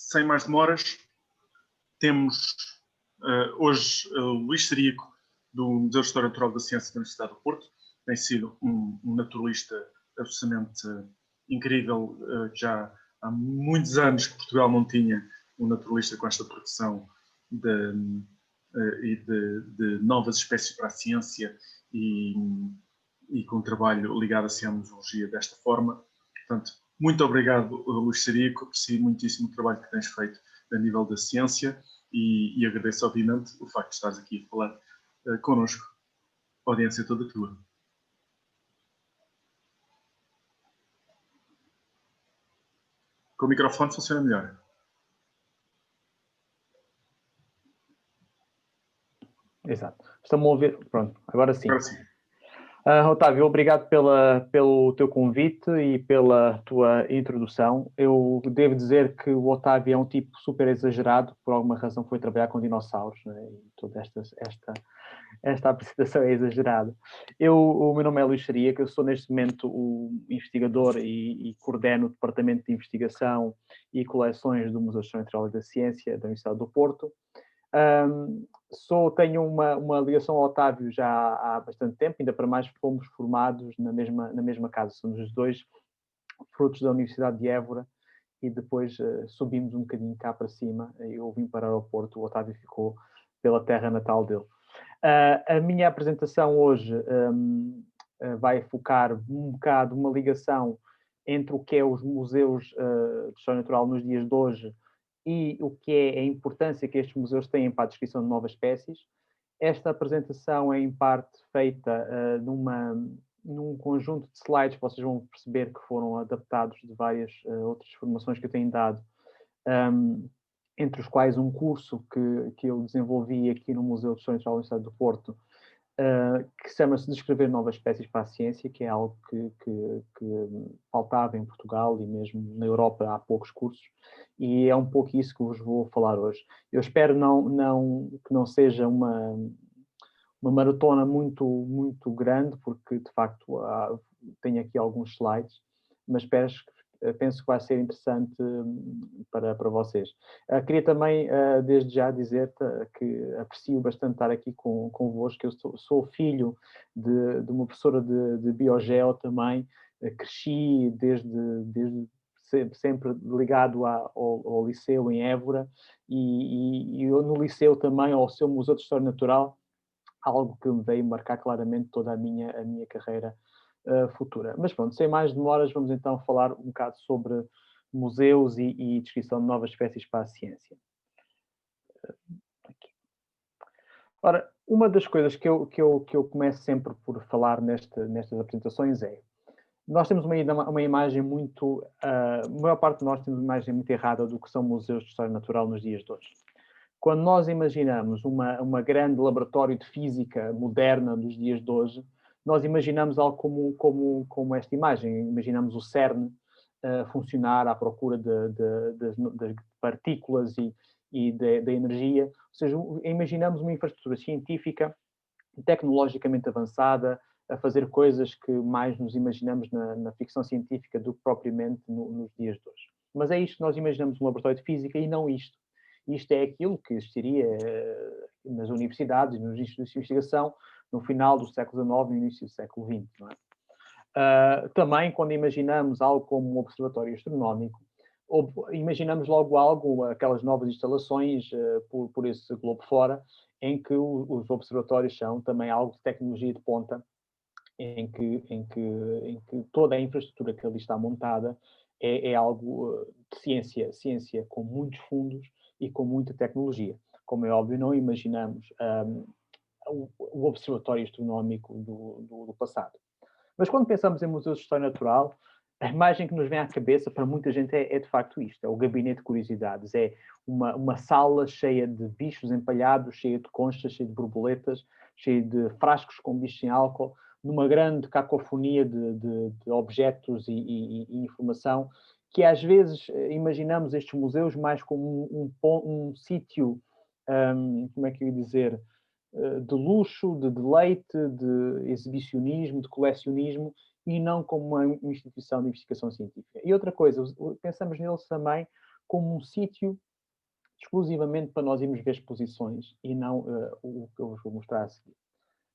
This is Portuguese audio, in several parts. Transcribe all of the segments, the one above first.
sem mais demoras, temos hoje o Luís Sarico, do Museu de História Natural da Ciência da Universidade do Porto. Tem sido um naturalista absolutamente incrível. Já há muitos anos que Portugal não tinha um naturalista com esta produção de novas espécies para a ciência e com um trabalho ligado à cianologia desta forma. Portanto, muito obrigado, Luís Sarico. Aprecio muitíssimo o trabalho que tens feito a nível da ciência e agradeço, obviamente, o facto de estares aqui a falar connosco. A audiência toda tua. Com o microfone funciona melhor. Exato. Estão-me a ouvir? Pronto, agora sim. Agora sim. Otávio, obrigado pelo teu convite e pela tua introdução. Eu devo dizer que o Otávio é um tipo super exagerado, por alguma razão foi trabalhar com dinossauros, né? E toda esta apresentação é exagerada. O meu nome é Luís Sarico, eu sou neste momento o investigador e coordeno o Departamento de Investigação e Coleções do Museu de História Natural e da Ciência da Universidade do Porto. Tenho uma ligação ao Otávio já há bastante tempo, ainda para mais fomos formados na mesma casa, somos os dois frutos da Universidade de Évora e depois subimos um bocadinho cá para cima, eu vim para o aeroporto, o Otávio ficou pela terra natal dele. A minha apresentação hoje vai focar um bocado uma ligação entre o que é os museus de História Natural nos dias de hoje e o que é a importância que estes museus têm para a descrição de novas espécies. Esta apresentação é, em parte, feita num conjunto de slides que vocês vão perceber que foram adaptados de várias outras formações que eu tenho dado, entre os quais um curso que eu desenvolvi aqui no Museu de História Natural da Universidade do Porto, que chama-se Descrever Novas Espécies para a Ciência, que é algo que faltava em Portugal e mesmo na Europa há poucos cursos, e é um pouco isso que vos vou falar hoje. Eu espero que não seja uma maratona muito grande, porque de facto tenho aqui alguns slides, mas penso que vai ser interessante para vocês. Queria também, desde já, dizer que aprecio bastante estar aqui convosco. Eu sou filho de uma professora de Biogeo também. Cresci desde sempre ligado ao liceu em Évora e eu no liceu também, ao seu Museu de História Natural, algo que me veio marcar claramente toda a minha carreira futura. Mas pronto, sem mais demoras, vamos então falar um bocado sobre museus e descrição de novas espécies para a ciência. Aqui. Ora, uma das coisas que eu começo sempre por falar nestas apresentações é: nós temos uma imagem muito... a maior parte de nós temos uma imagem muito errada do que são museus de história natural nos dias de hoje. Quando nós imaginamos uma grande laboratório de física moderna dos dias de hoje, nós imaginamos algo como esta imagem. Imaginamos o CERN funcionar à procura das partículas e da energia. Ou seja, imaginamos uma infraestrutura científica tecnologicamente avançada, a fazer coisas que mais nos imaginamos na ficção científica do que propriamente nos dias de hoje. Mas é isto que nós imaginamos um laboratório de física e não isto. Isto é aquilo que existiria nas universidades e nos institutos de investigação no final do século XIX e no início do século XX. Não é? Também, quando imaginamos algo como um observatório astronómico, imaginamos logo aquelas novas instalações por esse globo fora, em que os observatórios são também algo de tecnologia de ponta, em que toda a infraestrutura que ali está montada é algo de ciência com muitos fundos e com muita tecnologia. Como é óbvio, não imaginamos o observatório astronómico do passado. Mas quando pensamos em museus de história natural, a imagem que nos vem à cabeça para muita gente é de facto isto, é o gabinete de curiosidades, é uma sala cheia de bichos empalhados, cheia de conchas, cheia de borboletas, cheia de frascos com bichos em álcool, numa grande cacofonia de objetos e informação, que às vezes imaginamos estes museus mais como um sítio, como é que eu ia dizer, de luxo, de deleite, de exibicionismo, de colecionismo, e não como uma instituição de investigação científica. E outra coisa, pensamos neles também como um sítio exclusivamente para nós irmos ver exposições e não o que eu vos vou mostrar a seguir.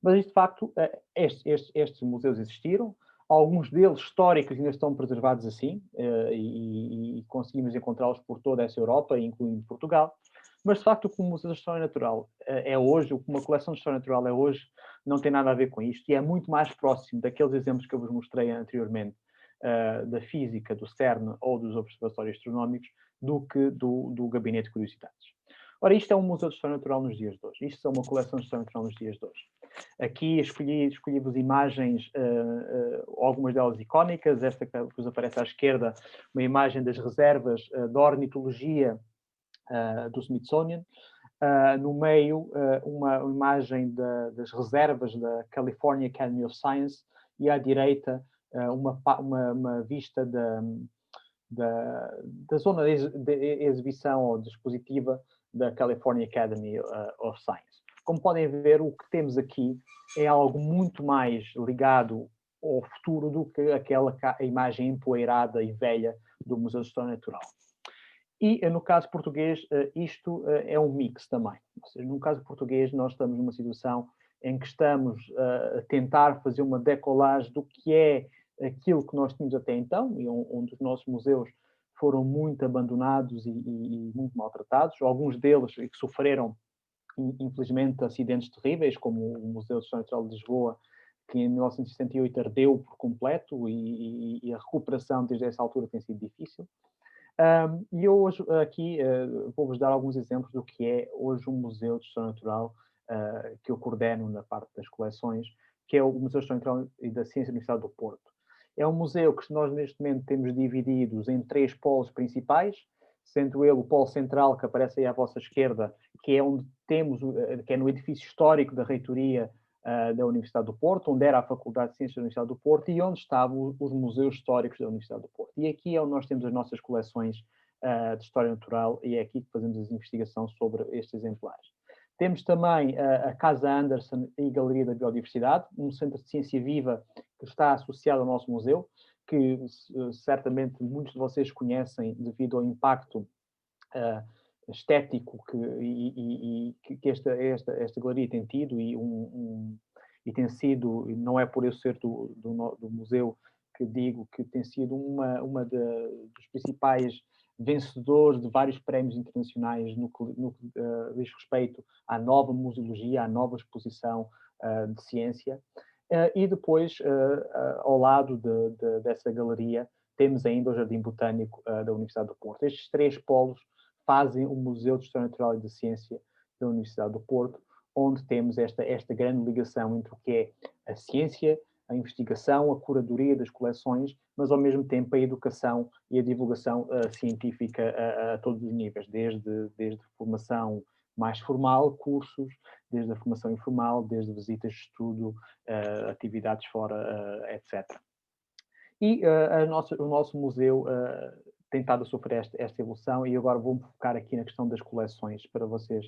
Mas, de facto, estes museus existiram, alguns deles históricos ainda estão preservados assim, e conseguimos encontrá-los por toda essa Europa, incluindo Portugal. Mas, de facto, o que o Museu de História Natural é hoje, o que uma coleção de História Natural é hoje, não tem nada a ver com isto, e é muito mais próximo daqueles exemplos que eu vos mostrei anteriormente, da física, do CERN ou dos observatórios astronómicos, do que do Gabinete de Curiosidades. Ora, isto é um Museu de História Natural nos dias de hoje. Isto é uma coleção de História Natural nos dias de hoje. Aqui escolhi-vos imagens, algumas delas icónicas. Esta que vos aparece à esquerda, uma imagem das reservas da ornitologia do Smithsonian. No meio, uma imagem das reservas da California Academy of Science, e à direita, uma vista da zona de exibição ou de expositiva da California Academy of Science. Como podem ver, o que temos aqui é algo muito mais ligado ao futuro do que aquela imagem empoeirada e velha do Museu de História Natural. E, no caso português, isto é um mix também. Ou seja, no caso português, nós estamos numa situação em que estamos a tentar fazer uma decolagem do que é aquilo que nós tínhamos até então, e onde os nossos museus foram muito abandonados e muito maltratados. Alguns deles que sofreram, infelizmente, acidentes terríveis, como o Museu de História Natural de Lisboa, que em 1968 ardeu por completo, e a recuperação desde essa altura tem sido difícil. E eu hoje aqui vou-vos dar alguns exemplos do que é hoje um Museu de História Natural que eu coordeno na parte das coleções, que é o Museu de História Natural e da Ciência da Universidade do Porto. É um museu que nós neste momento temos divididos em 3 polos principais, sendo ele o polo central, que aparece aí à vossa esquerda, que é onde temos, que é no edifício histórico da reitoria da Universidade do Porto, onde era a Faculdade de Ciências da Universidade do Porto e onde estavam os museus históricos da Universidade do Porto. E aqui é onde nós temos as nossas coleções de História Natural, e é aqui que fazemos as investigações sobre estes exemplares. Temos também a Casa Anderson e Galeria da Biodiversidade, um centro de ciência viva que está associado ao nosso museu, que certamente muitos de vocês conhecem devido ao impacto estético que esta galeria tem tido, e tem sido, e não é por eu ser do museu que digo que tem sido uma dos principais vencedores de vários prémios internacionais no que diz respeito à nova museologia, à nova exposição de ciência. E depois, ao lado dessa galeria, temos ainda o Jardim Botânico da Universidade do Porto. Estes 3 polos fazem o Museu de História Natural e de Ciência da Universidade do Porto, onde temos esta grande ligação entre o que é a ciência, a investigação, a curadoria das coleções, mas ao mesmo tempo a educação e a divulgação científica a todos os níveis, desde formação mais formal, cursos, desde a formação informal, desde visitas de estudo, atividades fora, etc. E o nosso museu tem estado a sofrer esta evolução, e agora vou-me focar aqui na questão das coleções, para vocês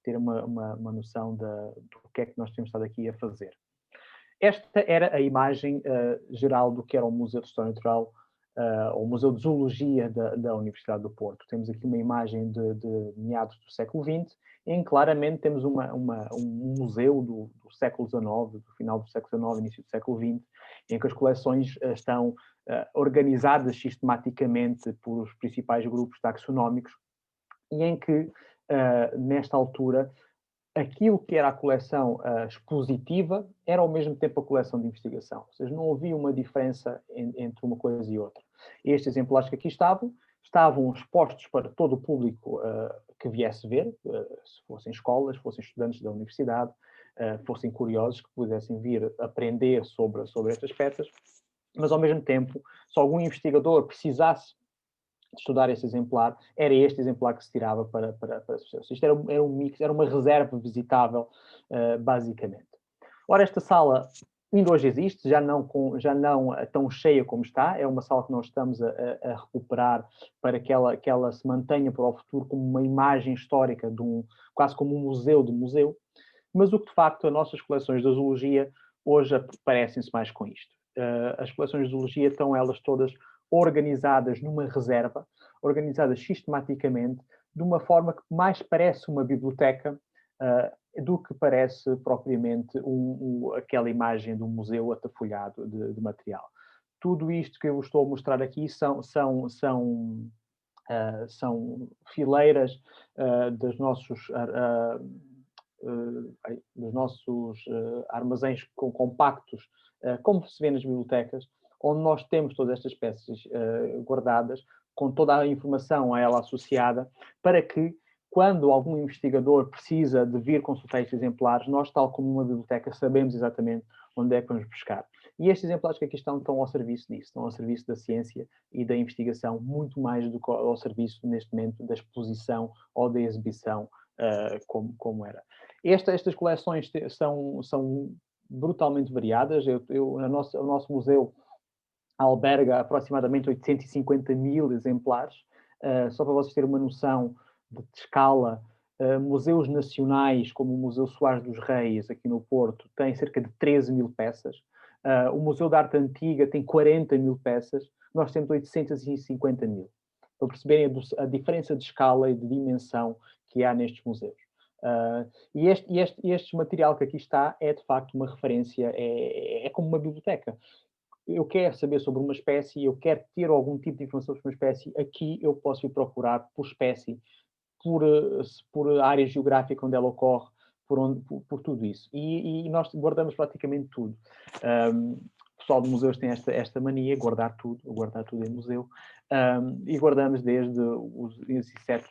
terem uma noção do que é que nós temos estado aqui a fazer. Esta era a imagem geral do que era o Museu de História Natural, ou Museu de Zoologia da Universidade do Porto. Temos aqui uma imagem de meados do século XX, em que claramente temos um museu do século XIX, do final do século XIX, início do século XX, em que as coleções estão organizadas sistematicamente por os principais grupos taxonómicos, e em que, nesta altura, aquilo que era a coleção expositiva era ao mesmo tempo a coleção de investigação. Ou seja, não havia uma diferença entre uma coisa e outra. Estes exemplares que aqui estavam expostos para todo o público que viesse ver, se fossem escolas, fossem estudantes da universidade, fossem curiosos, que pudessem vir aprender sobre estas peças, mas ao mesmo tempo, se algum investigador precisasse de estudar este exemplar, era este exemplar que se tirava para sucesso. Isto era um mix, era uma reserva visitável, basicamente. Ora, esta sala ainda hoje existe, já não tão cheia como está, é uma sala que nós estamos a recuperar para que ela se mantenha para o futuro como uma imagem histórica, quase como um museu de museu, mas o que de facto as nossas coleções de zoologia hoje parecem-se mais com isto. As coleções de zoologia estão elas todas organizadas numa reserva, organizadas sistematicamente, de uma forma que mais parece uma biblioteca do que parece propriamente aquela imagem do museu atafolhado de material. Tudo isto que eu vos estou a mostrar aqui são fileiras dos nossos armazéns compactos, como se vê nas bibliotecas, onde nós temos todas estas peças guardadas, com toda a informação a ela associada, para que, quando algum investigador precisa de vir consultar estes exemplares, nós, tal como uma biblioteca, sabemos exatamente onde é que vamos buscar. E estes exemplares que aqui estão ao serviço disso, estão ao serviço da ciência e da investigação, muito mais do que ao serviço, neste momento, da exposição ou da exibição, como era. Estas coleções são brutalmente variadas. O nosso museu alberga aproximadamente 850 mil exemplares. Só para vocês terem uma noção de escala, museus nacionais, como o Museu Soares dos Reis, aqui no Porto, tem cerca de 13 mil peças. O Museu da Arte Antiga tem 40 mil peças. Nós temos 850 mil. Para perceberem a diferença de escala e de dimensão que há nestes museus. E este material que aqui está é, de facto, uma referência, é como uma biblioteca. Eu quero saber sobre uma espécie, eu quero ter algum tipo de informação sobre uma espécie, aqui eu posso ir procurar por espécie, por área geográfica onde ela ocorre, por tudo isso. E nós guardamos praticamente tudo. O pessoal de museus tem esta mania, guardar tudo em museu. E guardamos desde os insetos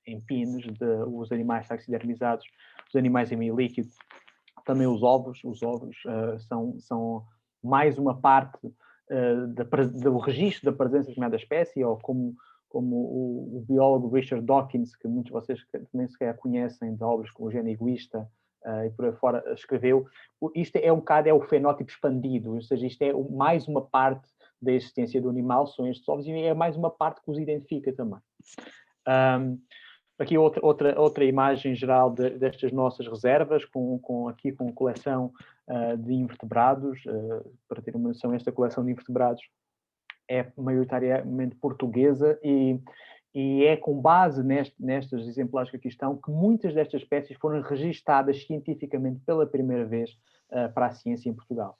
em pinos, os animais taxidermizados, os animais em meio líquido, também os ovos. Os ovos são mais uma parte do registro da presença de determinada espécie, ou como o biólogo Richard Dawkins, que muitos de vocês também sequer conhecem, de obras como O Gênio Egoísta e por aí fora, escreveu. Isto é um bocado o fenótipo expandido, ou seja, isto é mais uma parte da existência do animal, são estes ovos, e é mais uma parte que os identifica também. Aqui outra imagem geral destas nossas reservas, com coleção de invertebrados. Para ter uma noção, esta coleção de invertebrados é maioritariamente portuguesa e é com base nestes exemplares que aqui estão que muitas destas espécies foram registadas cientificamente pela primeira vez para a ciência em Portugal.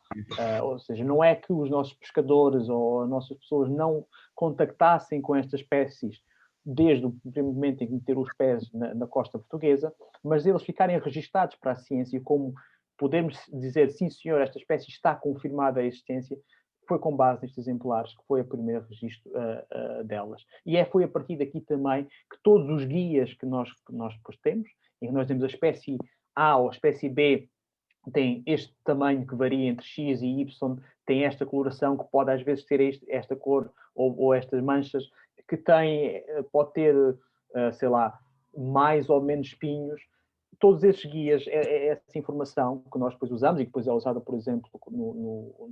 Ou seja, não é que os nossos pescadores ou as nossas pessoas não contactassem com estas espécies desde o primeiro momento em que meteram os pés na costa portuguesa, mas eles ficarem registados para a ciência, como podemos dizer, sim senhor, esta espécie está confirmada a existência, foi com base nestes exemplares que foi o primeiro registro delas. E foi a partir daqui também que todos os guias que nós depois temos, em que nós temos a espécie A ou a espécie B, tem este tamanho que varia entre X e Y, tem esta coloração que pode às vezes ter esta cor ou estas manchas, que pode ter, sei lá, mais ou menos espinhos. Todos esses guias, essa informação que nós depois usamos e que depois é usada, por exemplo, no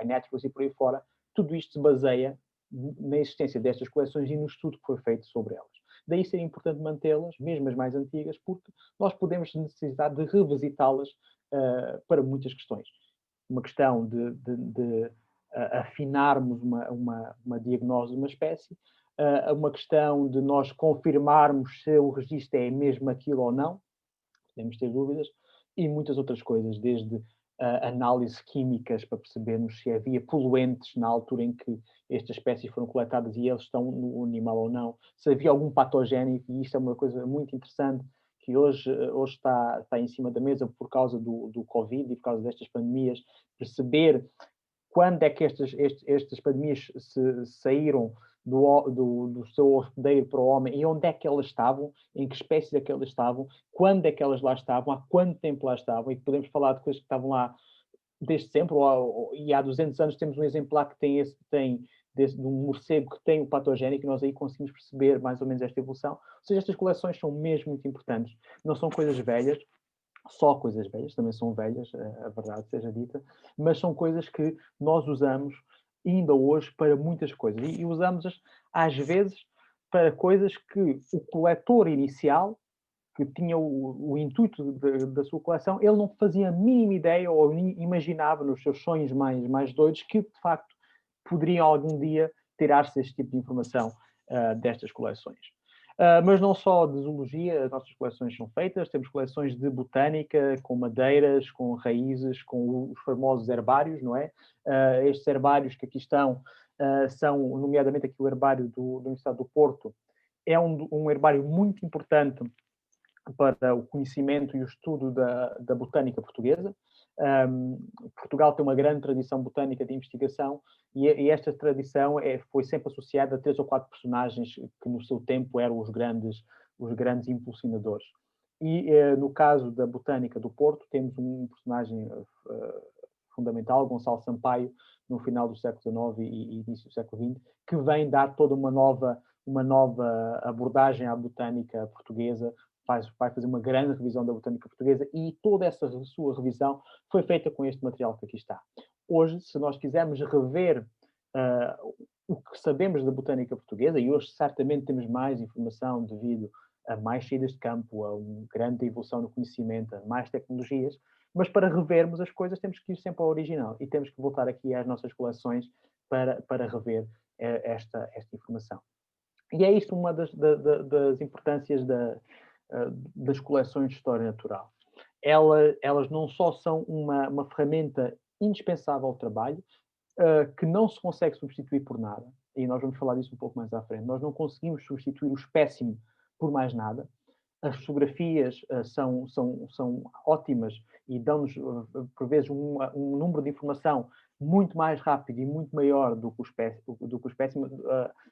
iNaturalist e por aí fora, tudo isto se baseia na existência destas coleções e no estudo que foi feito sobre elas. Daí ser importante mantê-las, mesmo as mais antigas, porque nós podemos necessitar de revisitá-las para muitas questões. Uma questão de afinarmos uma diagnose de uma espécie, uma questão de nós confirmarmos se o registro é mesmo aquilo ou não, podemos ter dúvidas, e muitas outras coisas, desde análises químicas para percebermos se havia poluentes na altura em que estas espécies foram coletadas e eles estão no animal ou não, se havia algum patogénico, e isto é uma coisa muito interessante, que hoje está em cima da mesa por causa do Covid e por causa destas pandemias, perceber quando é que estas pandemias saíram do seu hospedeiro para o homem e onde é que elas estavam, em que espécies é que elas estavam, quando é que elas lá estavam, há quanto tempo lá estavam, e podemos falar de coisas que estavam lá desde sempre, e há 200 anos temos um exemplar que tem de um morcego que tem o patogénico, e nós aí conseguimos perceber mais ou menos esta evolução. Ou seja, estas coleções são mesmo muito importantes, não são coisas velhas, só coisas velhas, também são velhas, a verdade seja dita, mas são coisas que nós usamos ainda hoje para muitas coisas. E usamos-as, às vezes, para coisas que o coletor inicial, que tinha o intuito da sua coleção, ele não fazia a mínima ideia ou imaginava nos seus sonhos mais doidos que, de facto, poderiam algum dia tirar-se este tipo de informação destas coleções. Mas não só de zoologia, as nossas coleções são feitas, temos coleções de botânica, com madeiras, com raízes, com os famosos herbários, não é? Estes herbários que aqui estão são, nomeadamente aqui o herbário da Universidade do Porto, é um herbário muito importante para o conhecimento e o estudo da botânica portuguesa. Portugal tem uma grande tradição botânica de investigação e esta tradição foi sempre associada a 3 ou 4 personagens que no seu tempo eram os grandes impulsionadores. E no caso da botânica do Porto, temos um personagem fundamental, Gonçalo Sampaio, no final do século XIX e início do século XX, que vem dar toda uma nova abordagem à botânica portuguesa, vai fazer uma grande revisão da botânica portuguesa e toda essa sua revisão foi feita com este material que aqui está. Hoje, se nós quisermos rever o que sabemos da botânica portuguesa, e hoje certamente temos mais informação devido a mais saídas de campo, a uma grande evolução no conhecimento, a mais tecnologias, mas para revermos as coisas temos que ir sempre ao original e temos que voltar aqui às nossas coleções para rever esta informação. E é isto uma das importâncias das coleções de história natural. Elas não só são uma ferramenta indispensável ao trabalho, que não se consegue substituir por nada, e nós vamos falar disso um pouco mais à frente. Nós não conseguimos substituir o espécime por mais nada. As fotografias são ótimas e dão-nos, por vezes, um número de informação muito mais rápido e muito maior do que o espécime,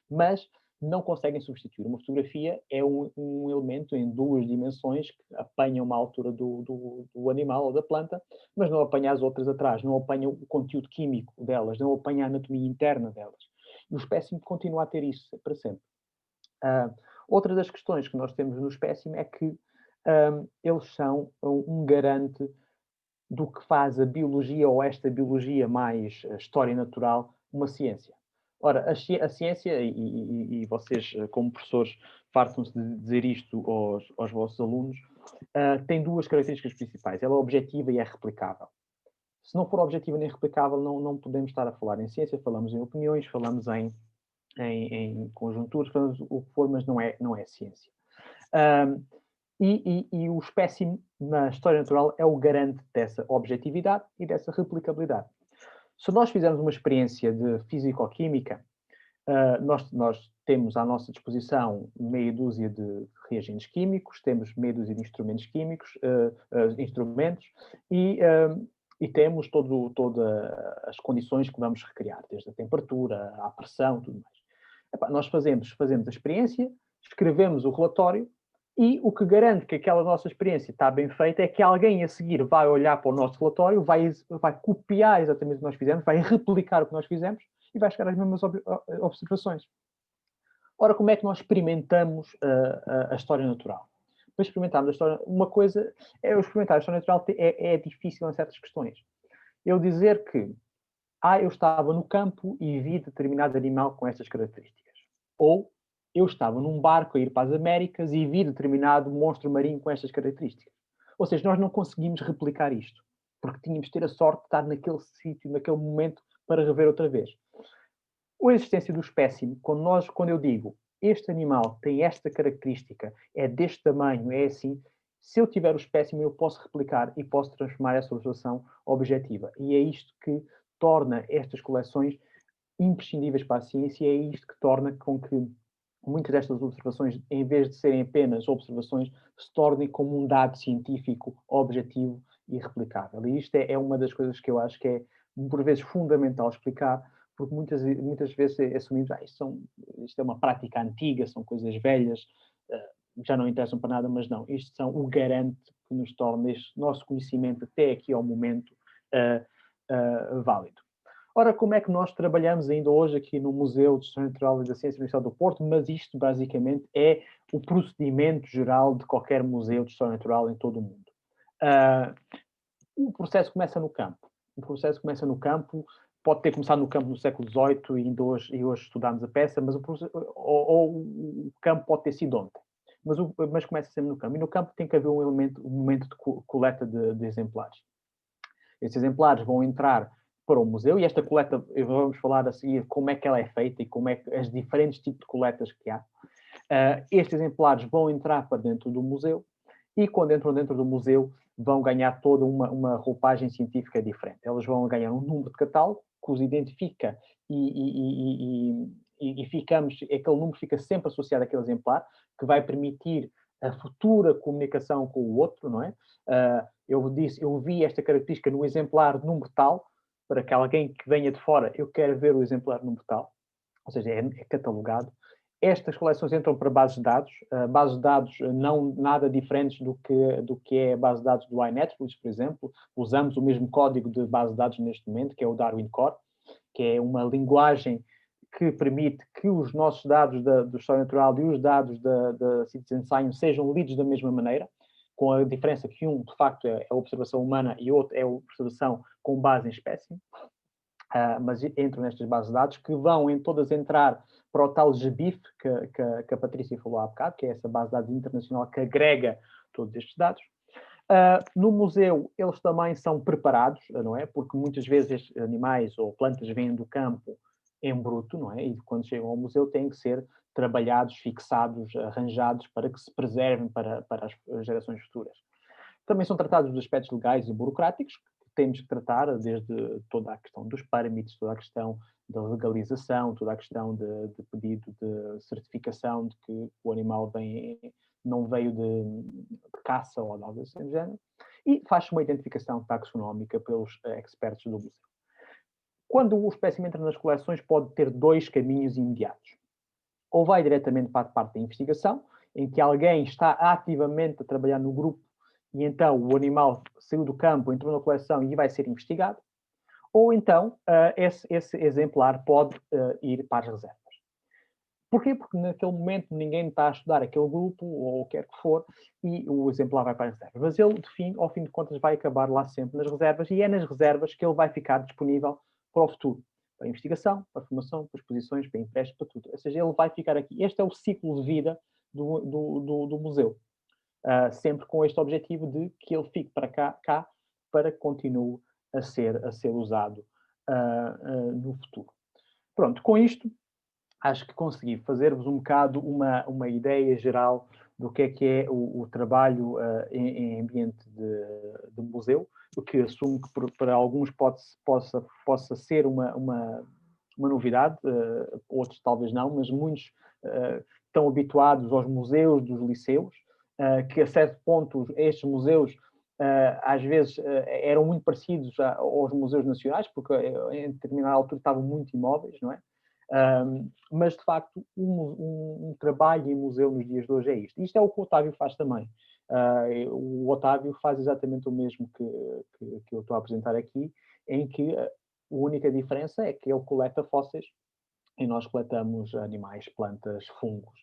mas não conseguem substituir. Uma fotografia é um elemento em 2 dimensões que apanha uma altura do animal ou da planta, mas não apanha as outras atrás, não apanha o conteúdo químico delas, não apanha a anatomia interna delas. E o espécime continua a ter isso para sempre. Outra das questões que nós temos no espécime é que eles são um garante do que faz a biologia, ou esta biologia mais história natural, uma ciência. Ora, a ciência, e vocês, como professores, fartam-se de dizer isto aos vossos alunos, tem 2 características principais. Ela é objetiva e é replicável. Se não for objetiva nem replicável, não podemos estar a falar em ciência, falamos em opiniões, falamos em conjunturas, falamos o que for, mas não é ciência. E o espécime na história natural é o garante dessa objetividade e dessa replicabilidade. Se nós fizermos uma experiência de físico-química, nós temos à nossa disposição meia dúzia de reagentes químicos, temos meia dúzia de instrumentos químicos, e temos todas as condições que vamos recriar, desde a temperatura, à pressão, tudo mais. Nós fazemos a experiência, escrevemos o relatório, e o que garante que aquela nossa experiência está bem feita é que alguém a seguir vai olhar para o nosso relatório, vai copiar exatamente o que nós fizemos, vai replicar o que nós fizemos e vai chegar às mesmas observações. Ora, como é que nós experimentamos a história natural? Para experimentarmos a história, uma coisa é experimentar a história natural é difícil em certas questões. Eu dizer que eu estava no campo e vi determinado animal com estas características. Ou eu estava num barco a ir para as Américas e vi determinado monstro marinho com estas características. Ou seja, nós não conseguimos replicar isto, porque tínhamos de ter a sorte de estar naquele sítio, naquele momento, para rever outra vez. A existência do espécime, quando eu digo este animal tem esta característica, é deste tamanho, é assim, se eu tiver o espécime, eu posso replicar e posso transformar essa observação objetiva. E é isto que torna estas coleções imprescindíveis para a ciência, e é isto que torna com que muitas destas observações, em vez de serem apenas observações, se tornem como um dado científico objetivo e replicável. E isto é uma das coisas que eu acho que é, por vezes, fundamental explicar, porque muitas vezes assumimos isto é uma prática antiga, são coisas velhas, já não interessam para nada, mas não, isto são o garante que nos torna este nosso conhecimento até aqui ao momento válido. Ora, como é que nós trabalhamos ainda hoje aqui no Museu de História Natural e da Ciência da Universidade do Porto, mas isto basicamente é o procedimento geral de qualquer museu de História Natural em todo o mundo. O processo começa no campo. Pode ter começado no campo no século XVIII e hoje estudamos a peça, mas o campo pode ter sido ontem. Mas começa sempre no campo. E no campo tem que haver um momento de coleta de exemplares. Esses exemplares vão entrar para o museu, e esta coleta, vamos falar a seguir como é que ela é feita e como é que as diferentes tipos de coletas que há. Estes exemplares vão entrar para dentro do museu e quando entram dentro do museu vão ganhar toda uma roupagem científica diferente. Elas vão ganhar um número de catálogo que os identifica e ficamos, aquele número fica sempre associado àquele exemplar, que vai permitir a futura comunicação com o outro, não é? Eu vi esta característica no exemplar número tal, para que alguém que venha de fora, eu quero ver o exemplar número tal, ou seja, é catalogado. Estas coleções entram para bases de dados não nada diferentes do que é a base de dados do iNetflix, por exemplo. Usamos o mesmo código de base de dados neste momento, que é o Darwin Core, que é uma linguagem que permite que os nossos dados do História Natural e os dados da Citizen Science sejam lidos da mesma maneira, com a diferença que um, de facto, é a observação humana e outro é a observação com base em espécie. Mas entram nestas bases de dados que vão em todas entrar para o tal GBIF que a Patrícia falou há bocado, que é essa base de dados internacional que agrega todos estes dados. No museu, eles também são preparados, não é? Porque muitas vezes estes animais ou plantas vêm do campo em bruto, não é? E quando chegam ao museu têm que ser trabalhados, fixados, arranjados para que se preservem para as gerações futuras. Também são tratados os aspectos legais e burocráticos, que temos que tratar, desde toda a questão dos permits, toda a questão da legalização, toda a questão de pedido de certificação de que o animal não veio de caça ou algo assim do género, e faz-se uma identificação taxonómica pelos expertos do museu. Quando o espécime entra nas coleções, pode ter dois caminhos imediatos. Ou vai diretamente para a parte da investigação, em que alguém está ativamente a trabalhar no grupo e então o animal saiu do campo, entrou na coleção e vai ser investigado, ou então esse exemplar pode ir para as reservas. Porquê? Porque naquele momento ninguém está a estudar aquele grupo, ou o que quer que for, e o exemplar vai para as reservas. Mas ele, ao fim de contas, vai acabar lá sempre nas reservas, e é nas reservas que ele vai ficar disponível para o futuro. Para a investigação, para a formação, para exposições, para empréstimo, para tudo. Ou seja, ele vai ficar aqui. Este é o ciclo de vida do museu. Sempre com este objetivo de que ele fique para cá para que continue a ser usado no futuro. Pronto, com isto, acho que consegui fazer-vos um bocado uma ideia geral do que é o trabalho em ambiente de museu, o que assumo que para alguns possa ser uma novidade, outros talvez não, mas muitos estão habituados aos museus dos liceus, que a certo ponto estes museus às vezes eram muito parecidos aos museus nacionais, porque em determinada altura estavam muito imóveis, não é? Mas, de facto, um trabalho em museu nos dias de hoje é isto. Isto é o que o Otávio faz também. O Otávio faz exatamente o mesmo que eu estou a apresentar aqui, em que a única diferença é que ele coleta fósseis e nós coletamos animais, plantas, fungos,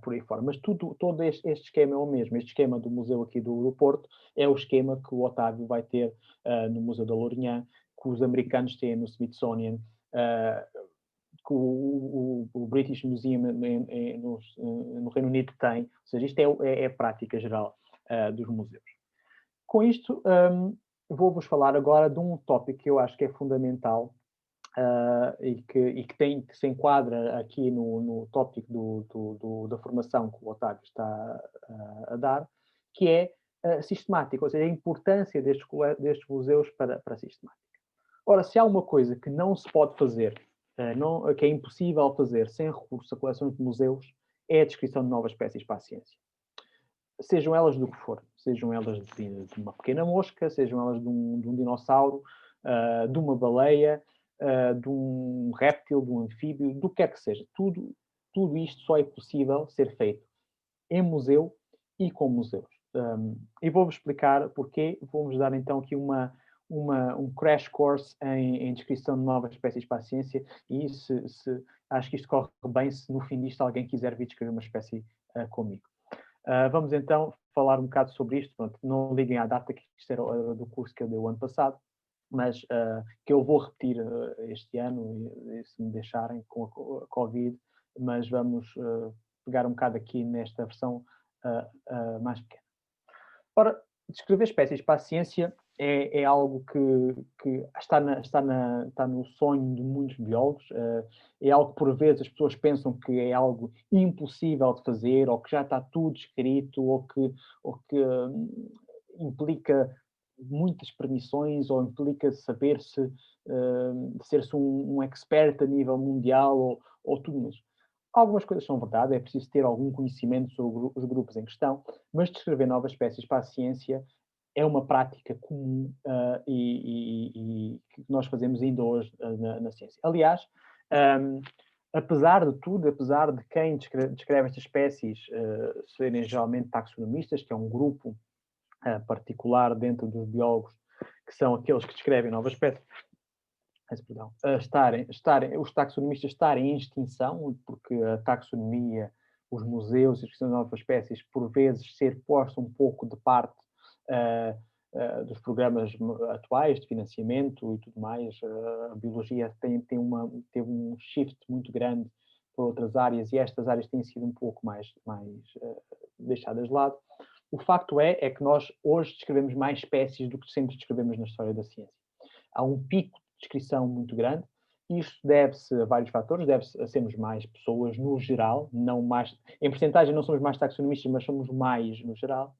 por aí fora. Mas todo este esquema é o mesmo. Este esquema do museu aqui do Porto é o esquema que o Otávio vai ter no Museu da Lourinhã, que os americanos têm no Smithsonian, que o British Museum no Reino Unido tem. Ou seja, isto é a prática geral dos museus. Com isto, vou-vos falar agora de um tópico que eu acho que é fundamental e que se enquadra aqui no tópico da formação que o Otávio está a dar, que é sistemática, ou seja, a importância destes museus para a sistemática. Ora, se há uma coisa que não se pode fazer, que é impossível fazer sem recurso a coleções de museus, é a descrição de novas espécies para a ciência. Sejam elas do que for, sejam elas de uma pequena mosca, sejam elas de um dinossauro, de uma baleia, de um réptil, de um anfíbio, do que quer que seja. Tudo isto só é possível ser feito em museu e com museus. E vou-vos explicar porquê. Vou-vos dar então aqui um crash course em descrição de novas espécies para a ciência e acho que isto corre bem se no fim disto alguém quiser vir descrever uma espécie comigo. Vamos então falar um bocado sobre isto. Pronto, não liguem à data, que isto era do curso que eu dei o ano passado, mas que eu vou repetir este ano, se me deixarem, com a Covid, mas vamos pegar um bocado aqui nesta versão mais pequena. Ora, descrever espécies para a ciência é algo que está no sonho de muitos biólogos, é algo que por vezes as pessoas pensam que é algo impossível de fazer, ou que já está tudo escrito, ou que implica muitas permissões, ou implica saber-se, ser-se um expert a nível mundial, ou tudo isso. Algumas coisas são verdade, é preciso ter algum conhecimento sobre os grupos em questão, mas descrever novas espécies para a ciência é uma prática comum e que nós fazemos ainda hoje na ciência. Aliás, apesar de tudo, apesar de quem descreve estas espécies serem geralmente taxonomistas, que é um grupo particular dentro dos biólogos, que são aqueles que descrevem novas espécies, perdão, os taxonomistas estarem em extinção, porque a taxonomia, os museus e a descrição de novas espécies, por vezes, ser posta um pouco de parte dos programas atuais de financiamento e tudo mais. A biologia teve um shift muito grande para outras áreas e estas áreas têm sido um pouco mais deixadas de lado. O facto é que nós hoje descrevemos mais espécies do que sempre descrevemos na história da ciência. Há um pico de descrição muito grande. Isto deve-se a vários fatores, deve-se a sermos mais pessoas no geral, não mais, em porcentagem não somos mais taxonomistas, mas somos mais no geral.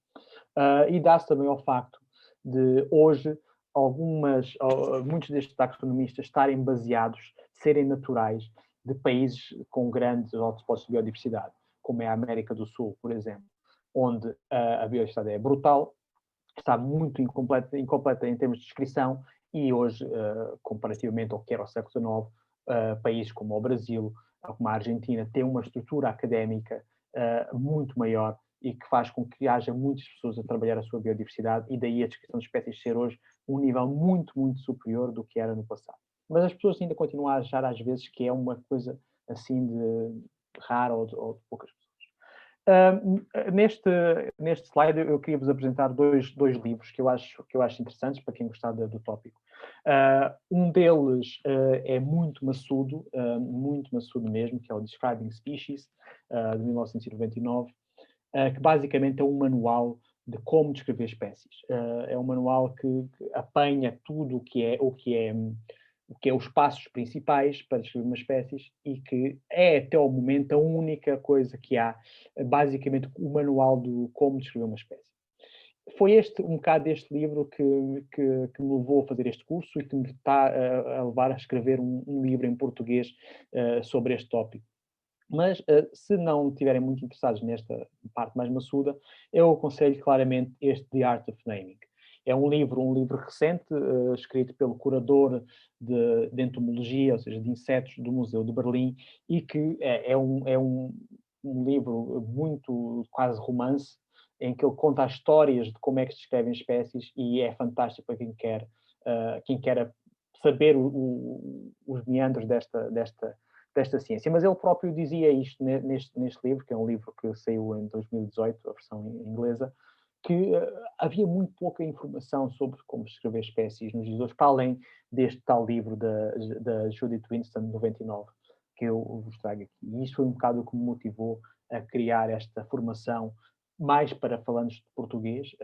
E dá-se também ao facto de hoje muitos destes taxonomistas estarem baseados, serem naturais de países com grandes hotspots de biodiversidade, como é a América do Sul, por exemplo, onde a biodiversidade é brutal, está muito incompleta em termos de descrição, e hoje, comparativamente ao que era o século XIX, países como o Brasil, como a Argentina, têm uma estrutura académica muito maior e que faz com que haja muitas pessoas a trabalhar a sua biodiversidade, e daí a descrição de espécies ser hoje um nível muito, muito superior do que era no passado. Mas as pessoas ainda continuam a achar às vezes que é uma coisa assim de rara ou de poucas pessoas. Neste slide eu queria vos apresentar dois livros que eu acho interessantes para quem gostar do tópico. Um deles é muito maçudo mesmo, que é o Describing Species, de 1999, que basicamente é um manual de como descrever espécies. É um manual que apanha tudo o que é os passos principais para descrever uma espécie e que é, até ao momento, a única coisa que há, basicamente, o manual do como descrever uma espécie. Foi um bocado este livro que me levou a fazer este curso e que me está a levar a escrever um livro em português sobre este tópico. Mas, se não estiverem muito interessados nesta parte mais maçuda, eu aconselho claramente este The Art of Naming. É um livro recente, escrito pelo curador de entomologia, ou seja, de insetos do Museu de Berlim, e que é um livro muito quase romance, em que ele conta as histórias de como é que se descrevem espécies, e é fantástico para quem quer saber os meandros desta ciência. Mas ele próprio dizia isto neste livro, que é um livro que saiu em 2018, a versão inglesa, que havia muito pouca informação sobre como descrever espécies nos dias de hoje, para além deste tal livro da Judith Winston, 99, que eu vos trago aqui. E isto foi um bocado o que me motivou a criar esta formação mais para falantes de português,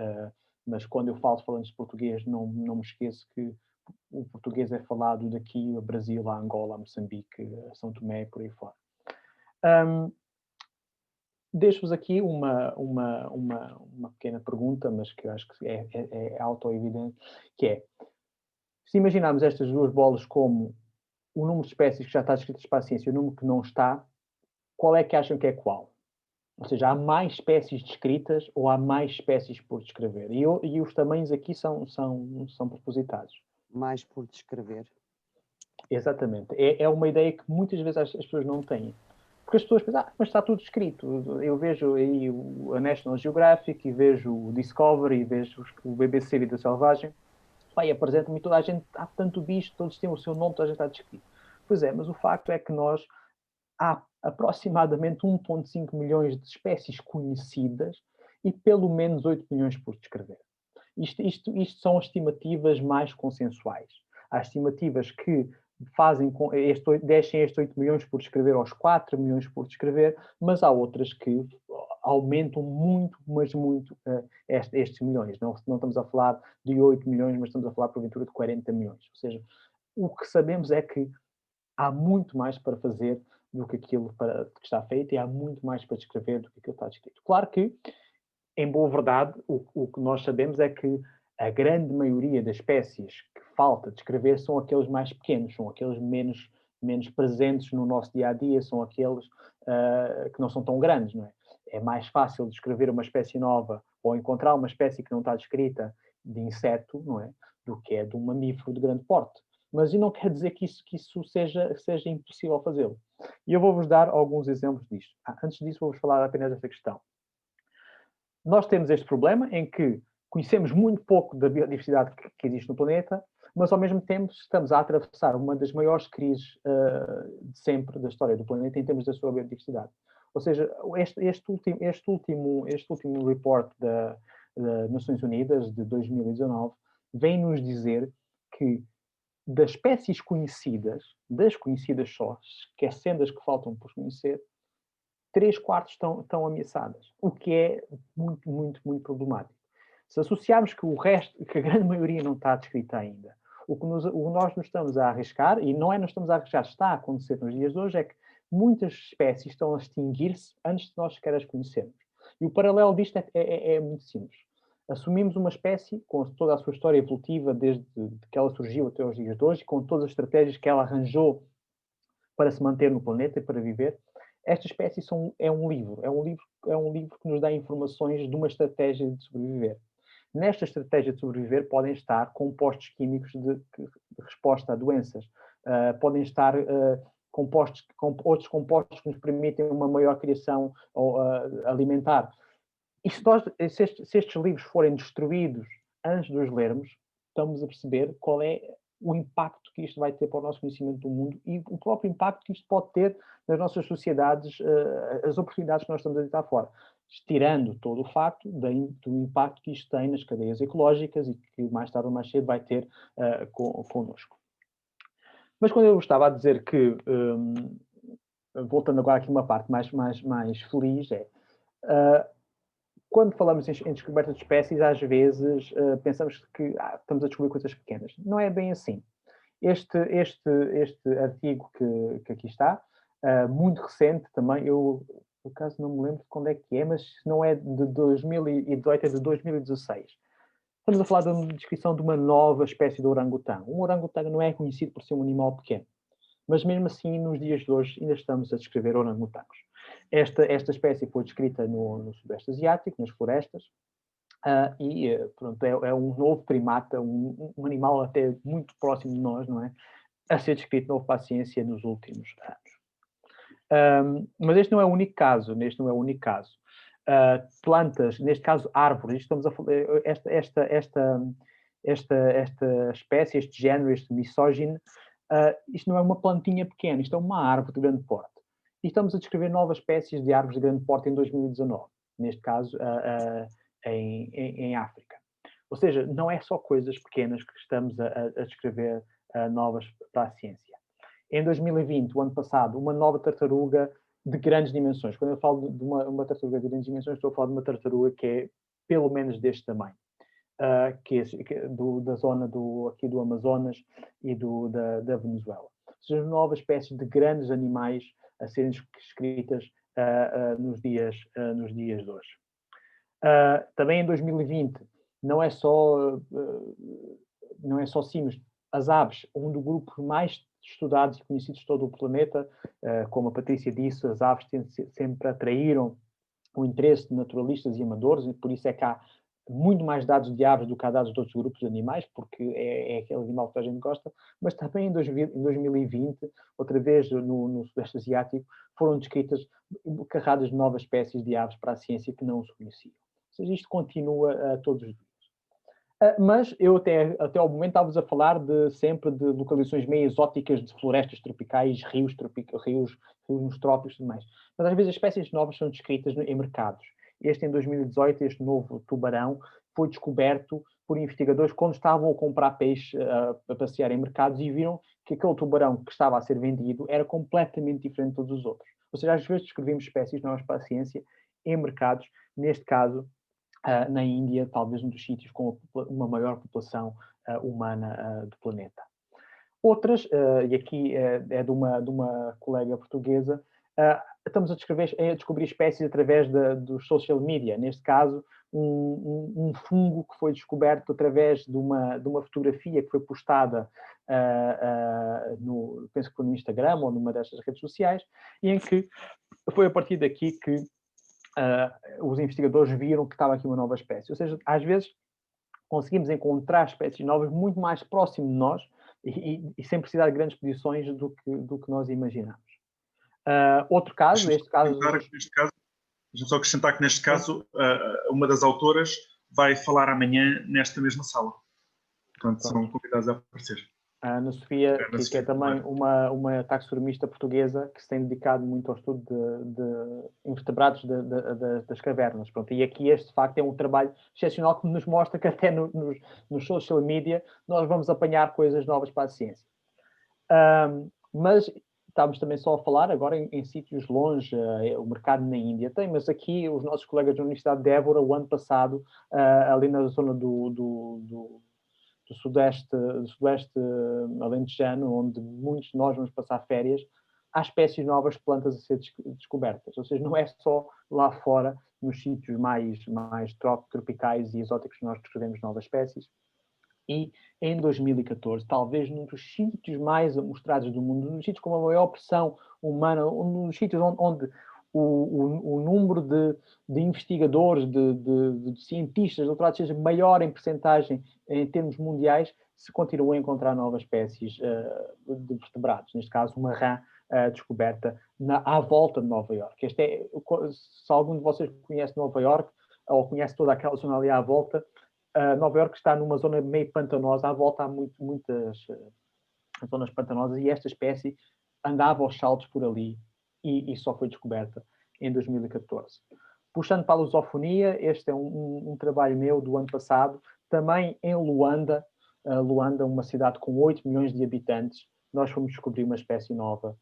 mas quando eu falo de falantes de português não me esqueço que o português é falado daqui a Brasil, a Angola, a Moçambique, a São Tomé e por aí fora. Deixo-vos aqui uma pequena pergunta, mas que eu acho que é auto-evidente, que é, se imaginarmos estas duas bolas como o número de espécies que já está descrito para a ciência e o número que não está, qual é que acham que é qual? Ou seja, há mais espécies descritas ou há mais espécies por descrever? E os tamanhos aqui são propositados. Mais por descrever. Exatamente. É uma ideia que muitas vezes as pessoas não têm. Porque as pessoas pensam, mas está tudo escrito. Eu vejo aí a National Geographic, e vejo o Discovery, e vejo o BBC Vida Selvagem. Pai, apresenta-me, toda a gente, há tanto bicho, todos têm o seu nome, toda a gente está descrito. Pois é, mas o facto é que há aproximadamente 1,5 milhões de espécies conhecidas e pelo menos 8 milhões por descrever. Isto são estimativas mais consensuais. Há estimativas que deixem estes 8 milhões por descrever aos 4 milhões por descrever, mas há outras que aumentam muito, mas muito, estes milhões. Não estamos a falar de 8 milhões, mas estamos a falar, porventura, de 40 milhões. Ou seja, o que sabemos é que há muito mais para fazer do que aquilo que está feito e há muito mais para descrever do que aquilo que está descrito. Claro que, em boa verdade, o que nós sabemos é que a grande maioria das espécies que falta descrever são aqueles mais pequenos, são aqueles menos presentes no nosso dia-a-dia, são aqueles que não são tão grandes, não é? É mais fácil descrever uma espécie nova ou encontrar uma espécie que não está descrita de inseto, não é? Do que é de um mamífero de grande porte. Mas isso não quer dizer que isso seja impossível fazê-lo. E eu vou-vos dar alguns exemplos disto. Antes disso, vou-vos falar apenas desta questão. Nós temos este problema em que conhecemos muito pouco da biodiversidade que existe no planeta, mas ao mesmo tempo estamos a atravessar uma das maiores crises de sempre da história do planeta em termos da sua biodiversidade. Ou seja, este último report das Nações Unidas de 2019 vem nos dizer que das espécies conhecidas, das conhecidas só, esquecendo as que faltam por conhecer, 3/4 estão ameaçadas, o que é muito, muito, muito problemático. Se associarmos que o resto, que a grande maioria não está descrita ainda, o que nós nos estamos a arriscar, e não é nós estamos a arriscar, está a acontecer nos dias de hoje, é que muitas espécies estão a extinguir-se antes de nós sequer as conhecermos. E o paralelo disto é muito simples. Assumimos uma espécie com toda a sua história evolutiva, desde que ela surgiu até os dias de hoje, com todas as estratégias que ela arranjou para se manter no planeta e para viver. Esta espécie é um livro que nos dá informações de uma estratégia de sobreviver. Nesta estratégia de sobreviver podem estar compostos químicos de resposta a doenças, podem estar outros compostos que nos permitem uma maior criação alimentar. E se estes livros forem destruídos antes de os lermos, estamos a perceber qual é o impacto que isto vai ter para o nosso conhecimento do mundo e o próprio impacto que isto pode ter nas nossas sociedades, as oportunidades que nós estamos a deitar fora. Estirando todo o facto do impacto que isto tem nas cadeias ecológicas e que mais tarde ou mais cedo vai ter connosco. Mas quando eu estava a dizer que, voltando agora aqui uma parte mais feliz, quando falamos em descoberta de espécies, às vezes pensamos que estamos a descobrir coisas pequenas. Não é bem assim. Este artigo que aqui está, muito recente também, eu, por acaso, não me lembro de quando é que é, mas não é de 2018, é de 2016. Estamos a falar de uma descrição de uma nova espécie de orangotango. Um orangotango não é conhecido por ser um animal pequeno, mas mesmo assim, nos dias de hoje, ainda estamos a descrever orangotangos. Esta espécie foi descrita no Sudeste Asiático, nas florestas, pronto, é um novo primata, um animal até muito próximo de nós, não é? A ser descrito novo para a ciência nos últimos anos. Mas este não é o único caso, plantas, neste caso árvores, estamos a falar, esta espécie, este género, este misógino, isto não é uma plantinha pequena, isto é uma árvore de grande porte. E estamos a descrever novas espécies de árvores de grande porte em 2019, neste caso em África. Ou seja, não é só coisas pequenas que estamos a descrever novas para a ciência. Em 2020, o ano passado, uma nova tartaruga de grandes dimensões. Quando eu falo de uma tartaruga de grandes dimensões, estou a falar de uma tartaruga que é pelo menos deste tamanho. Da zona aqui do Amazonas e da Venezuela. Ou seja, novas espécies de grandes animais a serem descritas nos dias de hoje. Também em 2020, não é só símios, as aves, um dos grupos mais estudados e conhecidos de todo o planeta, como a Patrícia disse, as aves sempre atraíram o interesse de naturalistas e amadores, e por isso é que há muito mais dados de aves do que há dados de outros grupos de animais, porque é aquele animal que a gente gosta, mas também em 2020, outra vez no Sudeste Asiático, foram descritas carradas de novas espécies de aves para a ciência que não se conheciam. Ou seja, isto continua todos os dias. Mas eu até ao momento estava-vos a falar sempre de localizações meio exóticas de florestas tropicais, rios nos trópicos e tudo mais. Mas às vezes as espécies novas são descritas em mercados. Em 2018, este novo tubarão foi descoberto por investigadores quando estavam a comprar peixe a passear em mercados e viram que aquele tubarão que estava a ser vendido era completamente diferente de todos os outros. Ou seja, às vezes descrevemos espécies novas para a ciência em mercados, neste caso, na Índia, talvez um dos sítios com uma maior população humana do planeta. Outras, e aqui é de uma colega portuguesa, estamos a descobrir espécies através dos social media. Neste caso, um fungo que foi descoberto através de uma fotografia que foi postada, penso que foi no Instagram ou numa destas redes sociais, e em que foi a partir daqui que os investigadores viram que estava aqui uma nova espécie. Ou seja, às vezes conseguimos encontrar espécies novas muito mais próximo de nós e sem precisar de grandes expedições do que nós imaginamos. Outro caso, Deixa-me só acrescentar que neste caso uma das autoras vai falar amanhã nesta mesma sala. Portanto, são convidados a aparecer. A Ana Sofia, que é também uma taxonomista portuguesa que se tem dedicado muito ao estudo de invertebrados das cavernas. Pronto, e aqui este, de facto, é um trabalho excepcional que nos mostra que até nos social media nós vamos apanhar coisas novas para a ciência. Mas estamos também só a falar agora em sítios longe, o mercado na Índia tem, mas aqui os nossos colegas da Universidade de Évora, o ano passado, ali na zona do sudeste alentejano, onde muitos de nós vamos passar férias, há espécies novas de plantas a ser descobertas. Ou seja, não é só lá fora, nos sítios mais tropicais e exóticos, que nós descobrimos novas espécies. E em 2014, talvez num dos sítios mais amostrados do mundo, nos sítios com uma maior pressão humana, nos sítios onde o número de investigadores, de cientistas, de doutorados seja maior em percentagem em termos mundiais, se continuam a encontrar novas espécies de vertebrados. Neste caso, uma rã descoberta à volta de Nova Iorque. Se algum de vocês conhece Nova Iorque, ou conhece toda aquela zona ali à volta, Nova Iorque está numa zona meio pantanosa, à volta há muitas zonas pantanosas, e esta espécie andava aos saltos por ali e só foi descoberta em 2014. Puxando para a lusofonia, este é um trabalho meu do ano passado, também em Luanda, uma cidade com 8 milhões de habitantes, nós fomos descobrir uma espécie nova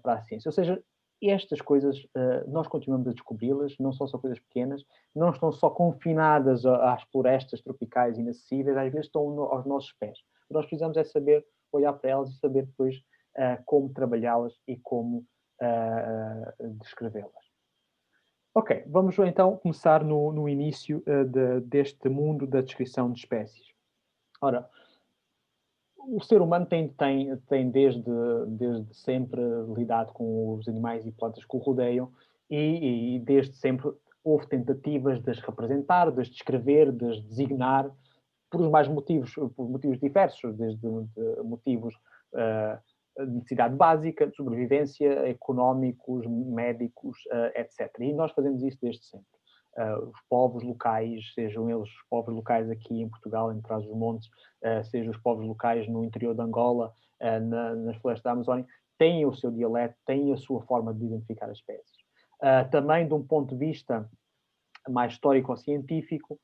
para a ciência. Ou seja, estas coisas, nós continuamos a descobri-las, não são só coisas pequenas, não estão só confinadas às florestas tropicais inacessíveis, às vezes estão aos nossos pés. O que nós precisamos é saber olhar para elas e saber depois como trabalhá-las e como descrevê-las. Ok, vamos então começar no início deste mundo da descrição de espécies. Ora, o ser humano tem desde sempre lidado com os animais e plantas que o rodeiam e desde sempre houve tentativas de as representar, de as descrever, de as designar por motivos diversos, desde motivos de necessidade básica, de sobrevivência, económicos, médicos, etc. E nós fazemos isso desde sempre. Os povos locais, sejam eles os povos locais aqui em Portugal, em Trás-os-Montes, sejam os povos locais no interior de Angola, nas florestas da Amazónia, têm o seu dialeto, têm a sua forma de identificar as espécies. Também de um ponto de vista mais histórico ou científico,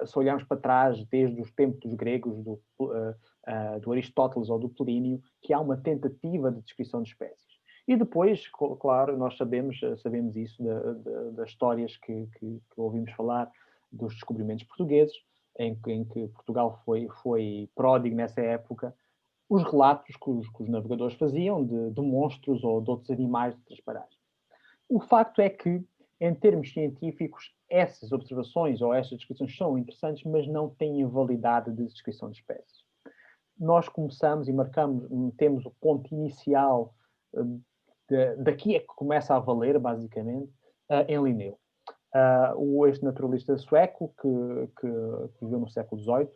se olharmos para trás, desde os tempos dos gregos, do Aristóteles ou do Plínio, que há uma tentativa de descrição de espécies. E depois, claro, nós sabemos isso das histórias que ouvimos falar dos descobrimentos portugueses, em que Portugal foi pródigo nessa época, os relatos que os navegadores faziam de monstros ou de outros animais de outras paragens. O facto é que, em termos científicos, essas observações ou estas descrições são interessantes, mas não têm validade de descrição de espécies. Nós começamos e temos o ponto inicial daqui é que começa a valer, basicamente, em Linneu. Este naturalista sueco que viveu no século XVIII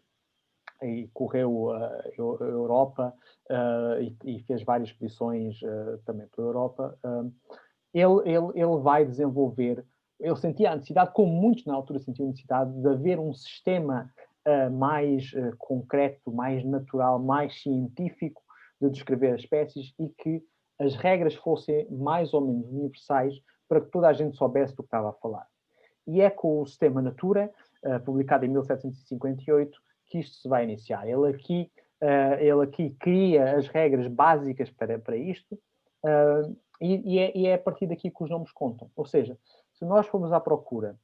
e correu a Europa e fez várias expedições também pela Europa, ele vai desenvolver, ele sentia a necessidade, como muitos na altura sentiam a necessidade, de haver um sistema mais concreto, mais natural, mais científico de descrever as espécies e que as regras fossem mais ou menos universais para que toda a gente soubesse do que estava a falar. E é com o Sistema Natura, publicado em 1758, que isto se vai iniciar. Ele aqui cria as regras básicas para isto, e é a partir daqui que os nomes contam. Ou seja, Se nós formos à procura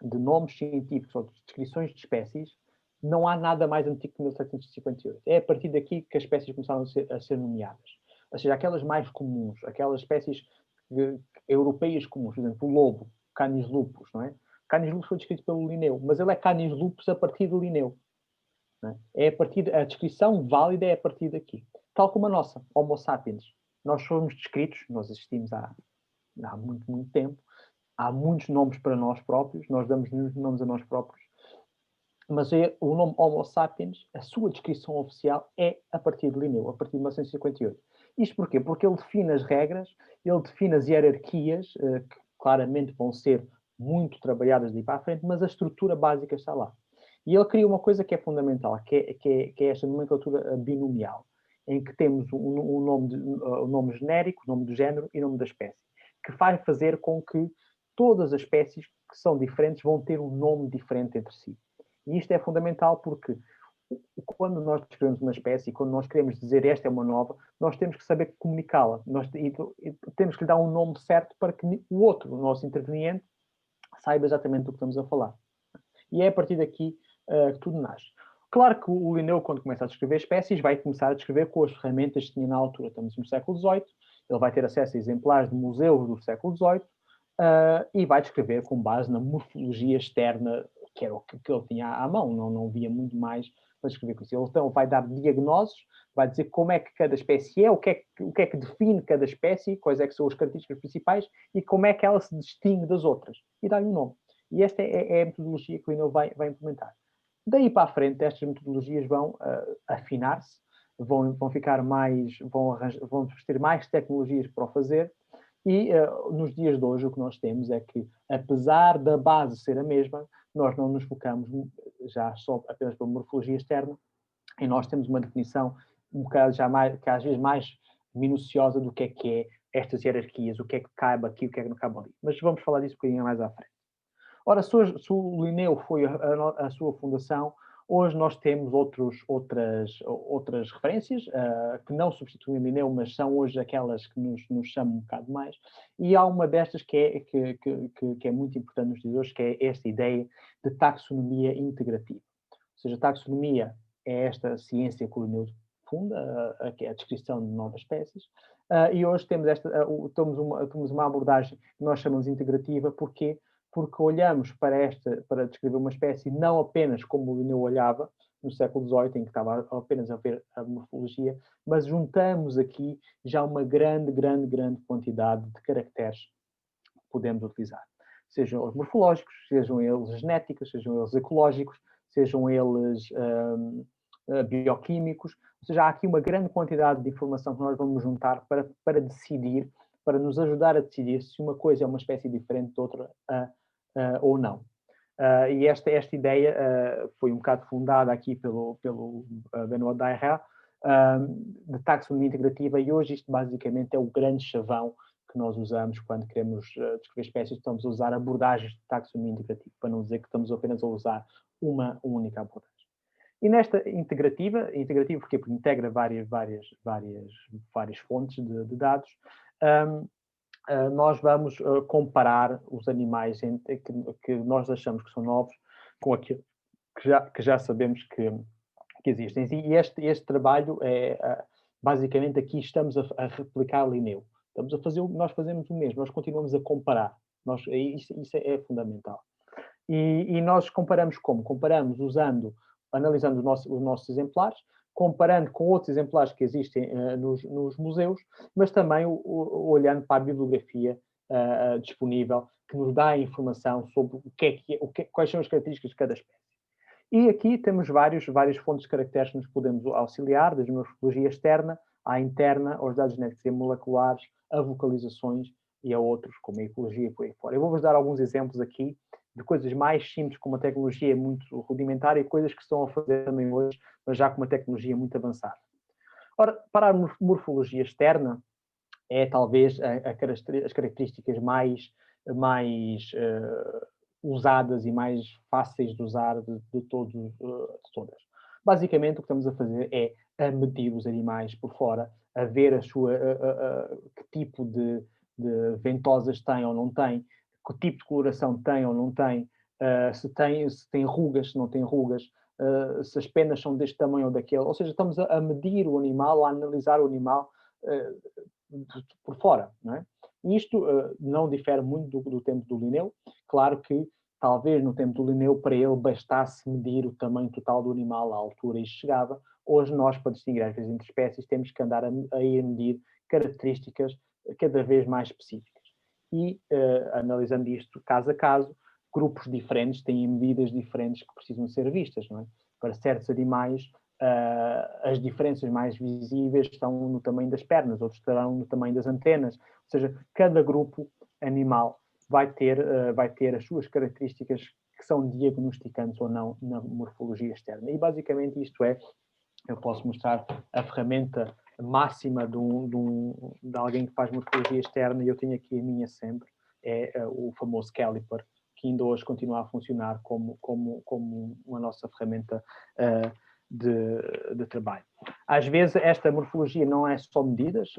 de nomes científicos ou de descrições de espécies, não há nada mais antigo que 1758. É a partir daqui que as espécies começaram a ser nomeadas. Ou seja, aquelas mais comuns, aquelas espécies europeias comuns, por exemplo, o lobo, Canis lupus, não é? Canis lupus foi descrito pelo Linneu, mas ele é Canis lupus a partir do Linneu. É a partir, a descrição válida é a partir daqui. Tal como a nossa, Homo sapiens. Nós fomos descritos, nós existimos há muito, muito tempo, há muitos nomes para nós próprios, nós damos nomes a nós próprios, mas o nome Homo sapiens, a sua descrição oficial é a partir de Linneu, a partir de 1958. Isto porquê? Porque ele define as regras, ele define as hierarquias, que claramente vão ser muito trabalhadas de ir para a frente, mas a estrutura básica está lá. E ele cria uma coisa que é fundamental, que é esta nomenclatura binomial, em que temos o nome genérico, o nome do género e o nome da espécie, que vai fazer com que todas as espécies que são diferentes vão ter um nome diferente entre si. E isto é fundamental porque quando nós descrevemos uma espécie, quando nós queremos dizer esta é uma nova, nós temos que saber comunicá-la. Temos que lhe dar um nome certo para que o outro, o nosso interveniente, saiba exatamente do que estamos a falar. E é a partir daqui que tudo nasce. Claro que o Linneu, quando começa a descrever espécies, vai começar a descrever com as ferramentas que tinha na altura. Estamos no século XVIII, ele vai ter acesso a exemplares de museus do século XVIII e vai descrever com base na morfologia externa, que era o que ele tinha à mão, não via muito mais para descrever com isso. Ele então vai dar diagnoses, vai dizer como é que cada espécie é, o que é que define cada espécie, quais é que são as características principais e como é que ela se distingue das outras. E dá-lhe um nome. E esta é a metodologia que o Linneu vai implementar. Daí para a frente, estas metodologias vão afinar-se, vão ficar mais, vão ter mais tecnologias para o fazer, e nos dias de hoje o que nós temos é que, apesar da base ser a mesma, nós não nos focamos já só apenas pela morfologia externa, e nós temos uma definição um bocado já mais, que às vezes mais minuciosa do que é estas hierarquias, o que é que cabe aqui, o que é que não cabe ali. Mas vamos falar disso um bocadinho mais à frente. Ora, se o Linneu foi a sua fundação, hoje nós temos outras referências que não substituem o Linneu, mas são hoje aquelas que nos chamam um bocado mais. E há uma destas que é muito importante nos dias de hoje, que é esta ideia de taxonomia integrativa. Ou seja, a taxonomia é esta ciência que o Linneu funda, que é a descrição de novas espécies, e hoje temos uma abordagem que nós chamamos integrativa, porque olhamos para descrever uma espécie não apenas como o Linneu olhava no século XVIII, em que estava apenas a ver a morfologia, mas juntamos aqui já uma grande quantidade de caracteres que podemos utilizar. Sejam eles morfológicos, sejam eles genéticos, sejam eles ecológicos, sejam eles bioquímicos. Ou seja, há aqui uma grande quantidade de informação que nós vamos juntar para decidir, para nos ajudar a decidir se uma coisa é uma espécie diferente de outra ou não. E esta ideia foi um bocado fundada aqui pelo Benoît Dairard, de taxonomia integrativa, e hoje isto basicamente é o grande chavão que nós usamos quando queremos descrever espécies. Estamos a usar abordagens de taxonomia integrativa, para não dizer que estamos apenas a usar uma única abordagem. E nesta integrativa porque integra várias fontes de dados, nós vamos comparar os animais que nós achamos que são novos com aquilo que já sabemos que existem. E este trabalho basicamente aqui estamos a replicar Linneu. Nós fazemos o mesmo, nós continuamos a comparar. Isso é fundamental. E nós comparamos como? Comparamos analisando os nossos exemplares, comparando com outros exemplares que existem nos museus, mas também olhando para a bibliografia disponível, que nos dá informação sobre quais são as características de cada espécie. E aqui temos várias fontes de caracteres que nos podemos auxiliar, desde a morfologia externa à interna, aos dados genéticos e moleculares, a vocalizações e a outros, como a ecologia e por aí fora. Eu vou-vos dar alguns exemplos aqui de coisas mais simples, com uma tecnologia muito rudimentar, e coisas que estão a fazer também hoje, mas já com uma tecnologia muito avançada. Ora, para a morfologia externa, é talvez as características mais usadas e mais fáceis de usar de todas. Basicamente, o que estamos a fazer é a medir os animais por fora, a ver que tipo de ventosas têm ou não têm, que tipo de coloração tem ou não tem, se tem rugas, se não tem rugas, se as penas são deste tamanho ou daquele. Ou seja, estamos a medir o animal, a analisar o animal por fora, não é? Isto não difere muito do tempo do Linneu. Claro que talvez no tempo do Linneu para ele bastasse medir o tamanho total do animal, a altura e chegava. Hoje nós, para distinguir às vezes entre espécies, temos que andar a ir medir características cada vez mais específicas. E analisando isto caso a caso, grupos diferentes têm medidas diferentes que precisam ser vistas, não é? Para certos animais, as diferenças mais visíveis estão no tamanho das pernas, outros estarão no tamanho das antenas. Ou seja, cada grupo animal vai ter as suas características que são diagnosticantes ou não na morfologia externa. E basicamente isto é, eu posso mostrar a ferramenta máxima de alguém que faz morfologia externa, e eu tenho aqui a minha sempre, é o famoso caliper, que ainda hoje continua a funcionar como uma nossa ferramenta de trabalho. Às vezes esta morfologia não é só medidas,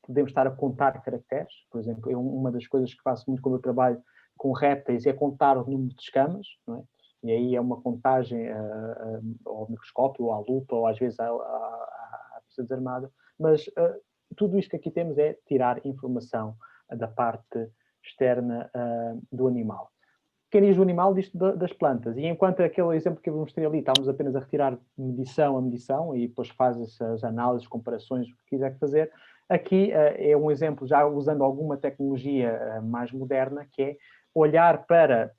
podemos estar a contar caracteres. Por exemplo, uma das coisas que faço muito quando eu trabalho com répteis é contar o número de escamas, não é? E aí é uma contagem ao microscópio, ou à lupa, ou às vezes à pista desarmada. Mas tudo isto que aqui temos é tirar informação da parte externa do animal. Quem diz o animal diz das plantas. E enquanto aquele exemplo que eu mostrei ali, estamos apenas a retirar medição a medição e depois faz as análises, comparações, o que quiser fazer, aqui é um exemplo já usando alguma tecnologia mais moderna, que é olhar para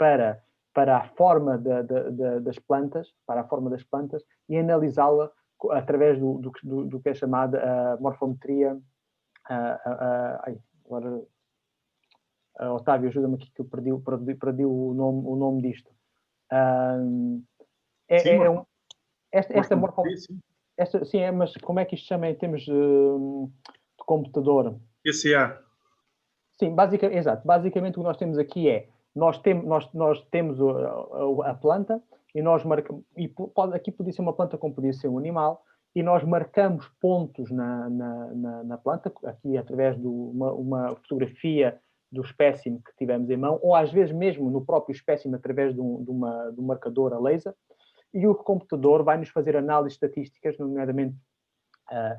a forma das plantas, e analisá-la através do que é chamada morfometria. Agora, Otávio, ajuda-me aqui que eu perdi o nome disto. Esta morfometria, sim, mas como é que isto se chama em termos de computador? PCA. Sim, exato. Basicamente o que nós temos aqui é, nós temos a planta e nós marcamos, e aqui podia ser uma planta como podia ser um animal, e nós marcamos pontos na planta, aqui através de uma fotografia do espécime que tivemos em mão, ou às vezes mesmo no próprio espécime através de um marcador a laser, e o computador vai nos fazer análises estatísticas, nomeadamente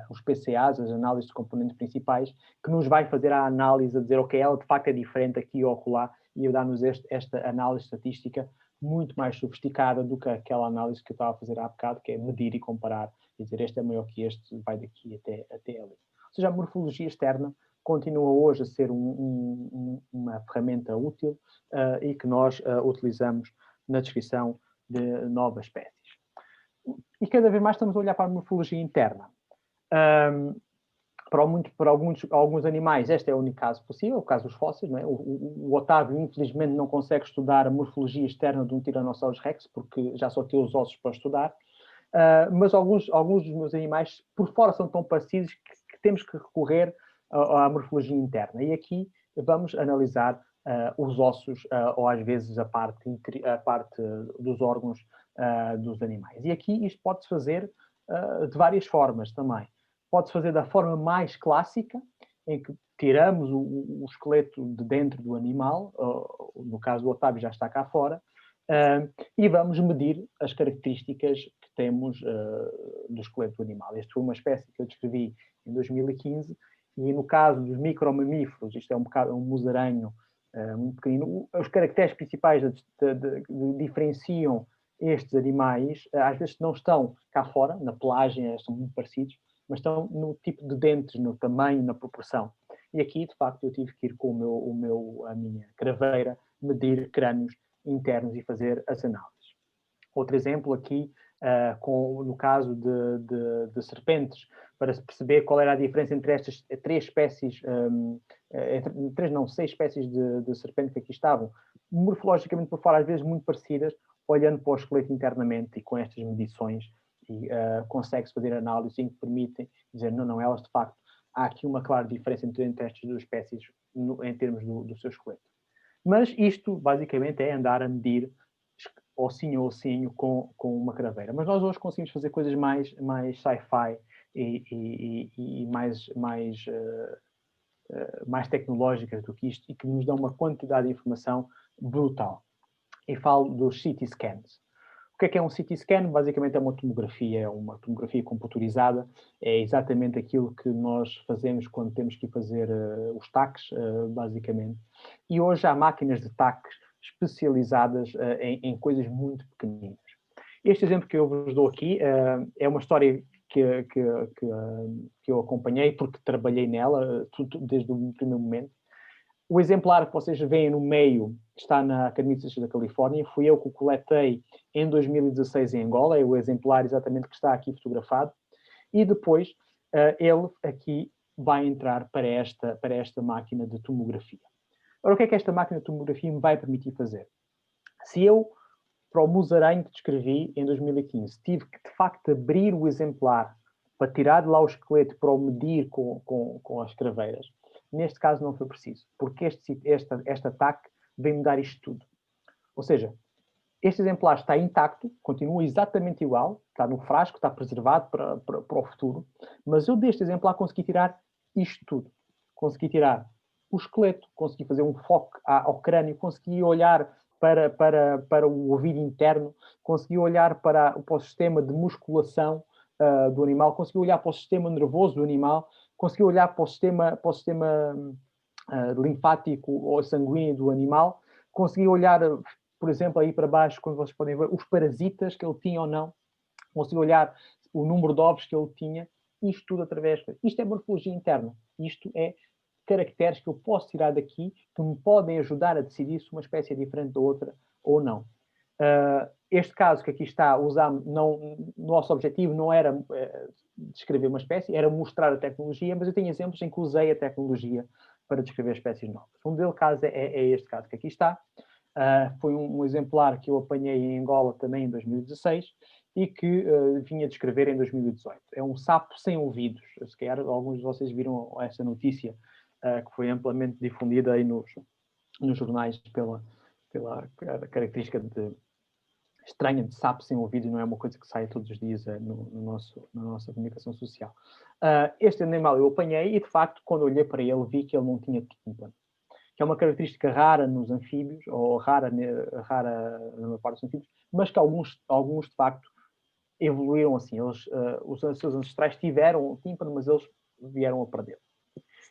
os PCAs, as análises de componentes principais, que nos vai fazer a análise a dizer, ok, ela de facto é diferente aqui ou acolá, e dar-nos esta análise estatística muito mais sofisticada do que aquela análise que eu estava a fazer há bocado, que é medir e comparar, e dizer este é maior que este, vai daqui até ali. Ou seja, a morfologia externa continua hoje a ser uma ferramenta útil e que nós utilizamos na descrição de novas espécies. E cada vez mais estamos a olhar para a morfologia interna. Para alguns animais, este é o único caso possível, o caso dos fósseis. Não é? O Otávio, infelizmente, não consegue estudar a morfologia externa de um Tyrannosaurus rex, porque já só tem os ossos para estudar. Mas alguns dos meus animais, por fora, são tão parecidos que temos que recorrer à morfologia interna. E aqui vamos analisar os ossos, ou às vezes a parte dos órgãos dos animais. E aqui isto pode-se fazer de várias formas também. Pode-se fazer da forma mais clássica, em que tiramos o esqueleto de dentro do animal, no caso do Otávio já está cá fora, e vamos medir as características que temos do esqueleto do animal. Esta foi uma espécie que eu descrevi em 2015, e no caso dos micromamíferos, isto é um musaranho muito pequenino, os caracteres principais diferenciam estes animais, às vezes não estão cá fora, na pelagem, são muito parecidos, mas estão no tipo de dentes, no tamanho, na proporção. E aqui, de facto, eu tive que ir com a minha craveira, medir crânios internos e fazer as análises. Outro exemplo aqui, no caso de serpentes, para se perceber qual era a diferença entre estas três espécies, seis espécies de serpente que aqui estavam, morfologicamente por fora, às vezes muito parecidas, olhando para o esqueleto internamente e com estas medições, e consegue-se fazer análises que permitem dizer, não, elas de facto, há aqui uma clara diferença entre estas duas espécies em termos do seu esqueleto. Mas isto, basicamente, é andar a medir ossinho a ossinho com uma craveira. Mas nós hoje conseguimos fazer coisas mais sci-fi e mais mais tecnológicas do que isto e que nos dão uma quantidade de informação brutal. E falo dos CT scans. O que é um CT scan? Basicamente é uma tomografia computadorizada. É exatamente aquilo que nós fazemos quando temos que ir fazer os TACs, basicamente. E hoje há máquinas de TACs especializadas em coisas muito pequeninas. Este exemplo que eu vos dou aqui é uma história que eu acompanhei porque trabalhei nela desde o primeiro momento. O exemplar que vocês veem no meio está na Academia de Ciências da Califórnia. Fui eu que o coletei em 2016 em Angola. É o exemplar exatamente que está aqui fotografado. E depois ele aqui vai entrar para esta máquina de tomografia. Ora, o que é que esta máquina de tomografia me vai permitir fazer? Se eu, para o musarém que descrevi em 2015, tive que, de facto, abrir o exemplar para tirar de lá o esqueleto para o medir com as craveiras, neste caso não foi preciso, porque este ataque vem-me dar isto tudo. Ou seja, este exemplar está intacto, continua exatamente igual, está no frasco, está preservado para o futuro, mas eu deste exemplar consegui tirar isto tudo. Consegui tirar o esqueleto, consegui fazer um foco ao crânio, consegui olhar para o ouvido interno, consegui olhar para o sistema de musculação do animal, consegui olhar para o sistema nervoso do animal, consegui olhar para o sistema linfático ou sanguíneo do animal, consegui olhar, por exemplo, aí para baixo, quando vocês podem ver, os parasitas que ele tinha ou não, consegui olhar o número de ovos que ele tinha, isto tudo através... Isto é morfologia interna, isto é caracteres que eu posso tirar daqui que me podem ajudar a decidir se uma espécie é diferente da outra ou não. Este caso que aqui está, nosso objetivo não era descrever uma espécie, era mostrar a tecnologia, mas eu tenho exemplos em que usei a tecnologia para descrever espécies novas. Um deles caso é este caso que aqui está. Foi um exemplar que eu apanhei em Angola também em 2016 e que vinha descrever em 2018. É um sapo sem ouvidos. Se calhar alguns de vocês viram essa notícia que foi amplamente difundida aí nos jornais pela característica estranha de sapo sem ouvidos, não é uma coisa que sai todos os dias na nossa comunicação social. Este animal eu apanhei e, de facto, quando olhei para ele, vi que ele não tinha tímpano, que é uma característica rara nos anfíbios, ou rara na maior parte dos anfíbios, mas que alguns de facto, evoluíram assim. Os seus ancestrais tiveram tímpano, mas eles vieram a perder.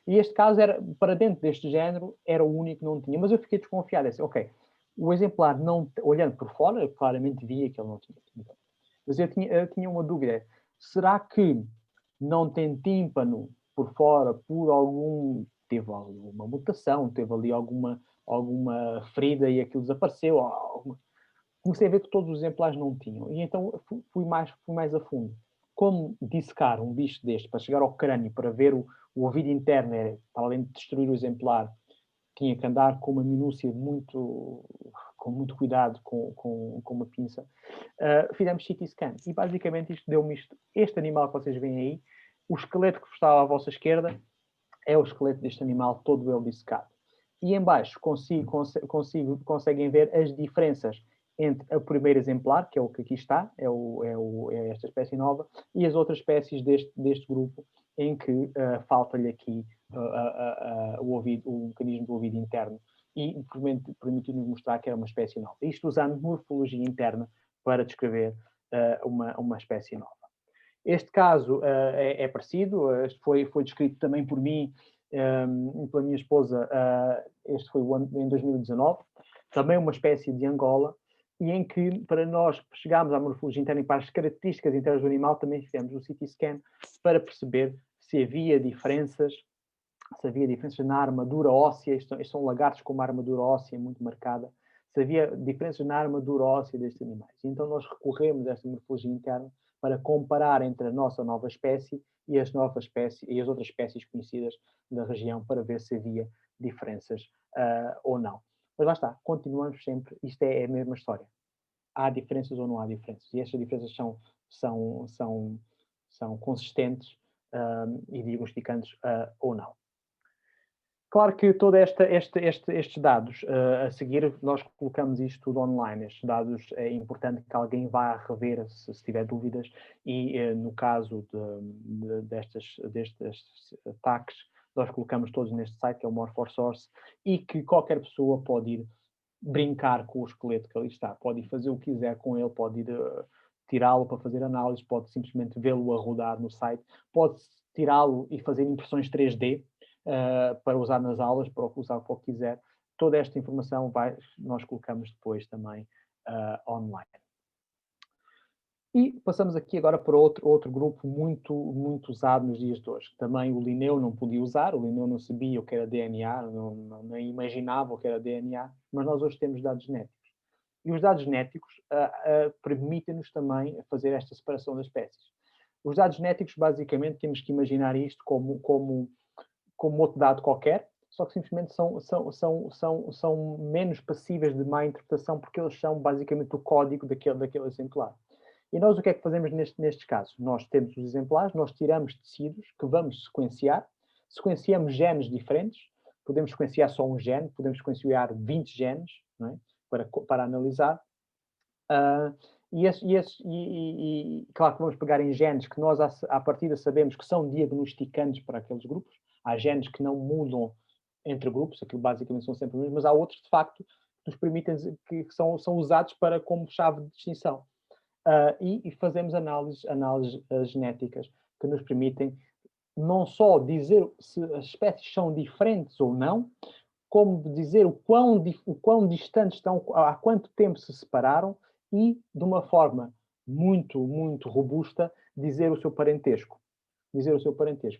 E este caso, para dentro deste género, era o único que não tinha. Mas eu fiquei desconfiado. Assim, ok, o exemplar, olhando por fora, eu claramente via que ele não tinha tímpano. Mas eu tinha uma dúvida. Será que não tem tímpano por fora por teve alguma mutação, teve ali alguma ferida e aquilo desapareceu? Comecei a ver que todos os exemplares não tinham. E então fui mais a fundo. Como dissecar um bicho deste para chegar ao crânio para ver o ouvido interno, para além de destruir o exemplar, tinha que andar com uma minúcia com muito cuidado, com uma pinça. Fizemos CT scan e basicamente isto deu-me isto. Este animal que vocês veem aí, o esqueleto que está à vossa esquerda é o esqueleto deste animal todo ele dissecado. E em baixo conseguem ver as diferenças entre o primeiro exemplar, que é o que aqui está, é esta espécie nova, e as outras espécies deste grupo, em que falta-lhe aqui o mecanismo do ouvido interno, e permitiu-nos mostrar que era uma espécie nova. Isto usando morfologia interna para descrever uma espécie nova. Este caso é parecido, foi descrito também por mim e pela minha esposa, este foi em 2019, também uma espécie de Angola, e em que, para nós chegarmos à morfologia interna e para as características internas do animal, também fizemos o CT scan para perceber se havia diferenças na armadura óssea. Estes são lagartos com uma armadura óssea muito marcada, se havia diferenças na armadura óssea destes animais. Então nós recorremos a esta morfologia interna para comparar entre a nossa nova espécie e as outras espécies conhecidas da região, para ver se havia diferenças ou não. Mas lá está, continuamos sempre, isto é a mesma história. Há diferenças ou não há diferenças? E estas diferenças são consistentes e diagnosticantes ou não. Claro que todos estes dados a seguir, nós colocamos isto tudo online. Estes dados é importante que alguém vá rever se tiver dúvidas e no caso destes ataques, nós colocamos todos neste site, que é o More4Source, e que qualquer pessoa pode ir brincar com o esqueleto que ali está, pode ir fazer o que quiser com ele, pode ir tirá-lo para fazer análise, pode simplesmente vê-lo a rodar no site, pode tirá-lo e fazer impressões 3D para usar nas aulas, para usar para o que quiser. Toda esta informação nós colocamos depois também online. E passamos aqui agora para outro grupo muito usado nos dias de hoje. Também o Linneu não podia usar, o Linneu não sabia o que era DNA, nem imaginava o que era DNA, mas nós hoje temos dados genéticos. E os dados genéticos permitem-nos também fazer esta separação das espécies. Os dados genéticos, basicamente, temos que imaginar isto como outro dado qualquer, só que simplesmente são menos passíveis de má interpretação, porque eles são basicamente o código daquele exemplar. E nós o que é que fazemos nestes casos? Nós temos os exemplares, nós tiramos tecidos que vamos sequenciamos genes diferentes, podemos sequenciar só um gene, podemos sequenciar 20 genes, não é? para analisar. Claro que vamos pegar em genes que nós, à partida, sabemos que são diagnosticantes para aqueles grupos. Há genes que não mudam entre grupos, aquilo basicamente são sempre os mesmos, mas há outros, de facto, que nos permitem, que são usados como chave de distinção. E fazemos análises genéticas que nos permitem não só dizer se as espécies são diferentes ou não, como dizer o quão distantes estão, há quanto tempo se separaram e, de uma forma muito robusta, dizer o seu parentesco.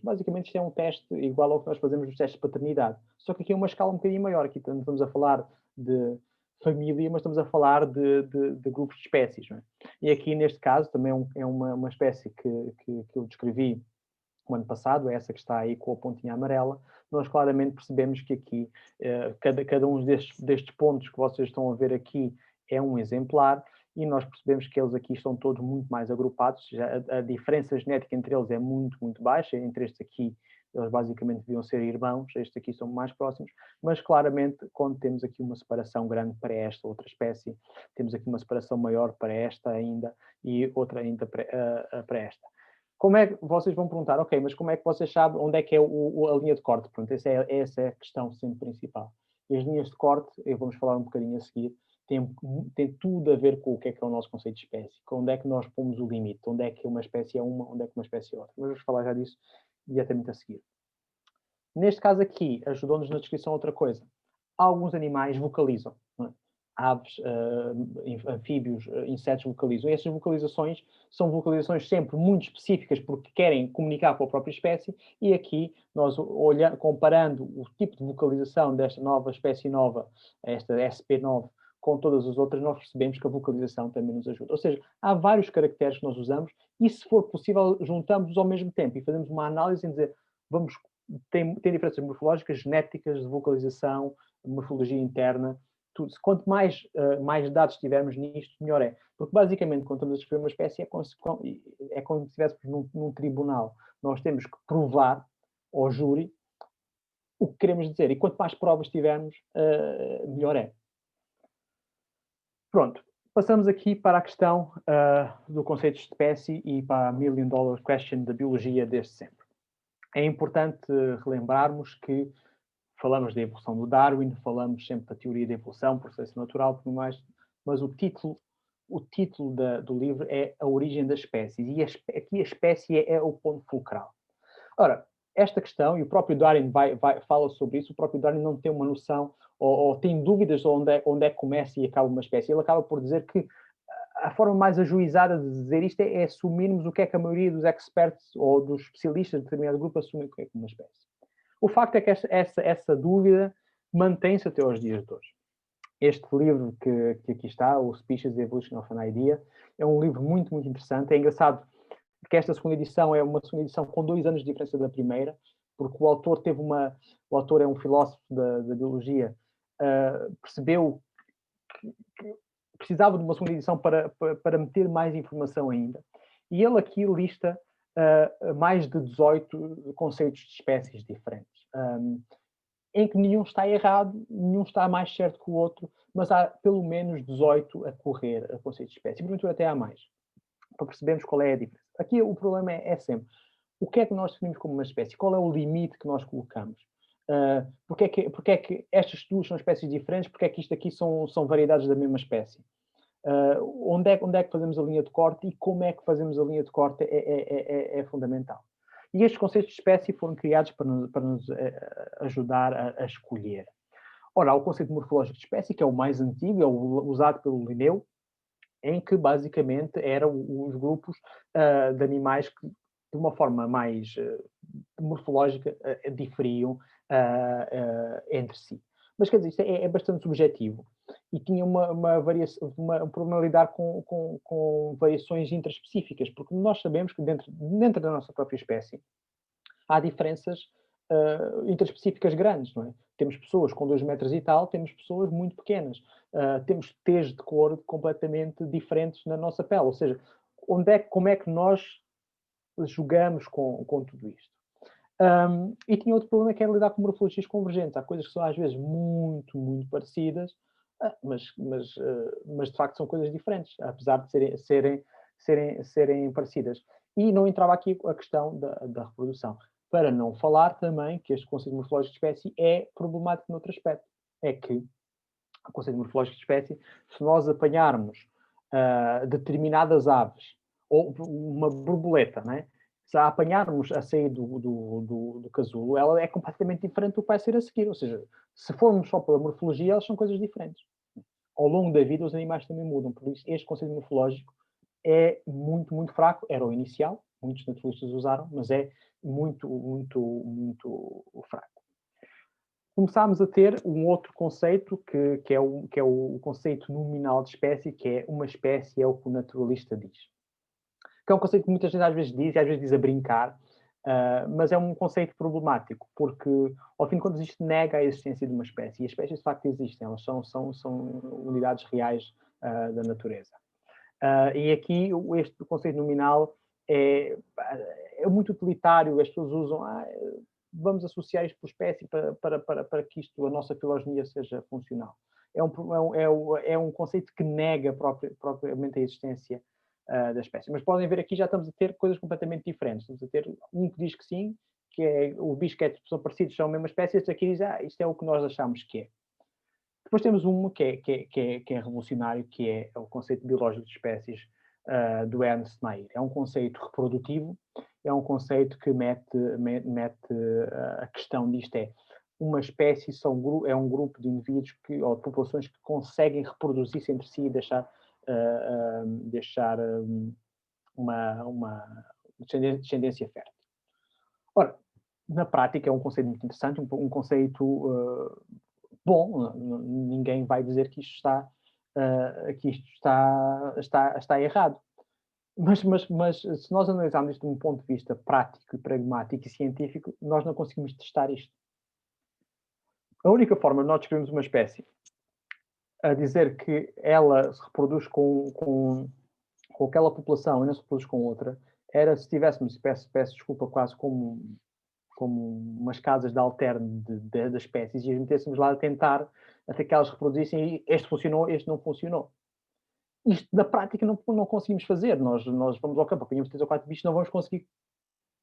Basicamente, isto é um teste igual ao que nós fazemos nos testes de paternidade. Só que aqui é uma escala um bocadinho maior. Aqui estamos a falar de família, mas estamos a falar de grupos de espécies. Não é? E aqui, neste caso, também é uma espécie que eu descrevi o ano passado, é essa que está aí com a pontinha amarela. Nós claramente percebemos que aqui, cada um destes pontos que vocês estão a ver aqui é um exemplar, e nós percebemos que eles aqui estão todos muito mais agrupados. A diferença genética entre eles é muito baixa. Entre estes aqui, eles basicamente deviam ser irmãos, estes aqui são mais próximos, mas claramente, quando temos aqui uma separação grande para esta outra espécie, temos aqui uma separação maior para esta ainda, e outra ainda para esta. Como é que vocês vão perguntar, ok, mas como é que vocês sabem onde é que é a linha de corte? Pronto, essa é a questão sempre principal. E as linhas de corte, vamos falar um bocadinho a seguir, tem tudo a ver com o que é o nosso conceito de espécie, com onde é que nós pomos o limite, onde é que uma espécie é uma, onde é que uma espécie é outra. Mas vamos falar já disso diretamente a seguir. Neste caso aqui, ajudou-nos na descrição outra coisa. Alguns animais vocalizam. Não é? Aves, anfíbios, insetos vocalizam. E essas vocalizações são vocalizações sempre muito específicas porque querem comunicar com a própria espécie, e aqui nós, comparando o tipo de vocalização desta nova espécie nova, esta SP9, com todas as outras, nós percebemos que a vocalização também nos ajuda. Ou seja, há vários caracteres que nós usamos e, se for possível, juntamos-os ao mesmo tempo e fazemos uma análise em dizer, tem diferenças morfológicas, genéticas, de vocalização, morfologia interna, tudo. Quanto mais dados tivermos nisto, melhor é. Porque, basicamente, quando estamos a descrever uma espécie, é como se estivéssemos num tribunal. Nós temos que provar ao júri o que queremos dizer. E quanto mais provas tivermos, melhor é. Pronto. Passamos aqui para a questão do conceito de espécie e para a million dollar question da biologia desde sempre. É importante relembrarmos que falamos da evolução do Darwin, falamos sempre da teoria da evolução, processo natural, tudo mais, mas o título do livro é A Origem das Espécies, e aqui a espécie é o ponto fulcral. Ora, esta questão, e o próprio Darwin fala sobre isso, o próprio Darwin não tem uma noção, ou tem dúvidas onde é que começa e acaba uma espécie. Ele acaba por dizer que a forma mais ajuizada de dizer isto é assumirmos o que é que a maioria dos experts ou dos especialistas de determinado grupo assumem o que é uma espécie. O facto é que essa dúvida mantém-se até aos dias de hoje. Este livro que aqui está, o Species Evolution of an Idea, é um livro muito interessante. É engraçado porque esta segunda edição é uma segunda edição com 2 anos de diferença da primeira, porque o autor é um filósofo da biologia, percebeu que precisava de uma segunda edição para meter mais informação ainda. E ele aqui lista mais de 18 conceitos de espécies diferentes, em que nenhum está errado, nenhum está mais certo que o outro, mas há pelo menos 18 a correr a conceitos de espécie. E, porventura, até há mais, para percebermos qual é a diferença. Aqui o problema é sempre, o que é que nós definimos como uma espécie? Qual é o limite que nós colocamos? Porque é que estas duas são espécies diferentes? Porque é que isto aqui são variedades da mesma espécie? Onde é que fazemos a linha de corte e como é que fazemos a linha de corte é fundamental. E estes conceitos de espécie foram criados para nos ajudar a escolher. Ora, há o conceito morfológico de espécie, que é o mais antigo, é o usado pelo Linneu, em que basicamente eram os grupos de animais que, de uma forma mais morfológica, diferiam entre si. Mas, quer dizer, isto é bastante subjetivo. E tinha um problema a lidar com variações intraespecíficas, porque nós sabemos que dentro da nossa própria espécie há diferenças intraespecíficas grandes, não é? Temos pessoas com 2 metros e tal, temos pessoas muito pequenas. Temos tez de cor completamente diferentes na nossa pele. Ou seja, como é que nós jogamos com tudo isto? E tinha outro problema que era lidar com morfologias convergentes. Há coisas que são às vezes muito, muito parecidas, mas de facto são coisas diferentes, apesar de serem parecidas. E não entrava aqui a questão da reprodução. Para não falar também que este conceito morfológico de espécie é problemático noutro aspecto. É que o conceito morfológico de espécie, se nós apanharmos determinadas aves, ou uma borboleta, não é? Se a apanharmos a sair do casulo, ela é completamente diferente do que vai ser a seguir. Ou seja, se formos só pela morfologia, elas são coisas diferentes. Ao longo da vida, os animais também mudam. Por isso, este conceito morfológico é muito, muito fraco. Era o inicial, muitos naturalistas usaram, mas é muito, muito, muito fraco. Começámos a ter um outro conceito, que é o conceito nominal de espécie, que é uma espécie é o que o naturalista diz. Que é um conceito que muitas vezes às vezes diz, e às vezes diz a brincar, mas é um conceito problemático, porque, ao fim de contas, isto nega a existência de uma espécie. E as espécies, de facto, existem. Elas são unidades reais da natureza. E aqui, este conceito nominal é muito utilitário. As pessoas usam... vamos associar isto por espécie para que a nossa filogenia seja funcional. É um conceito que nega propriamente a existência da espécie. Mas podem ver aqui, já estamos a ter coisas completamente diferentes. Estamos a ter um que diz que sim, que é o bicho que são parecidos, são a mesma espécie, este aqui diz, isto é o que nós achamos que é. Depois temos um que é revolucionário, que é o conceito biológico de espécies do Ernst Mayr. É um conceito reprodutivo, é um conceito que mete a questão disto uma espécie é um grupo de indivíduos ou de populações que conseguem reproduzir-se entre si e deixar uma descendência fértil. Ora, na prática é um conceito muito interessante, um conceito bom, ninguém vai dizer que isto está errado. Mas se nós analisarmos isto de um ponto de vista prático, pragmático e científico, nós não conseguimos testar isto. A única forma de nós descrevermos uma espécie a dizer que ela se reproduz com aquela população e não se reproduz com outra, era se tivéssemos, peço desculpa, quase como umas casas de alterno das espécies e as metêssemos lá a tentar até que elas reproduzissem e este funcionou, este não funcionou. Isto, na prática, não conseguimos fazer. Nós vamos ao campo, apanhamos 3 ou 4 bichos, não vamos conseguir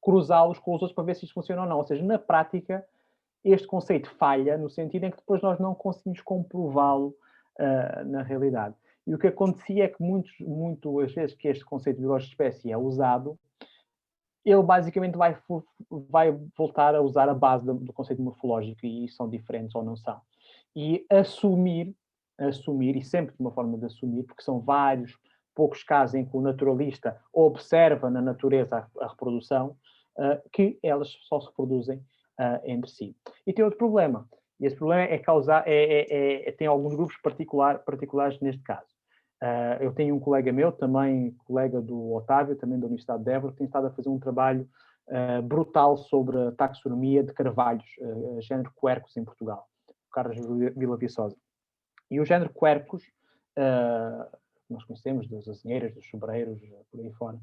cruzá-los com os outros para ver se isto funciona ou não. Ou seja, na prática, este conceito falha no sentido em que depois nós não conseguimos comprová-lo na realidade. E o que acontecia é que muitas vezes que este conceito de biológico de espécie é usado, ele basicamente vai voltar a usar a base do conceito morfológico e são diferentes ou não são. E assumir, e sempre de uma forma de assumir, porque são poucos casos em que o naturalista observa na natureza a reprodução, que elas só se reproduzem entre si. E tem outro problema. E esse problema tem alguns grupos particulares neste caso. Eu tenho um colega meu, também colega do Otávio, também da Universidade de Évora, que tem estado a fazer um trabalho brutal sobre a taxonomia de carvalhos, género Quercus em Portugal, Carlos Villaviçosa. E o género Quercus, nós conhecemos das azinheiras, dos sobreiros, por aí fora,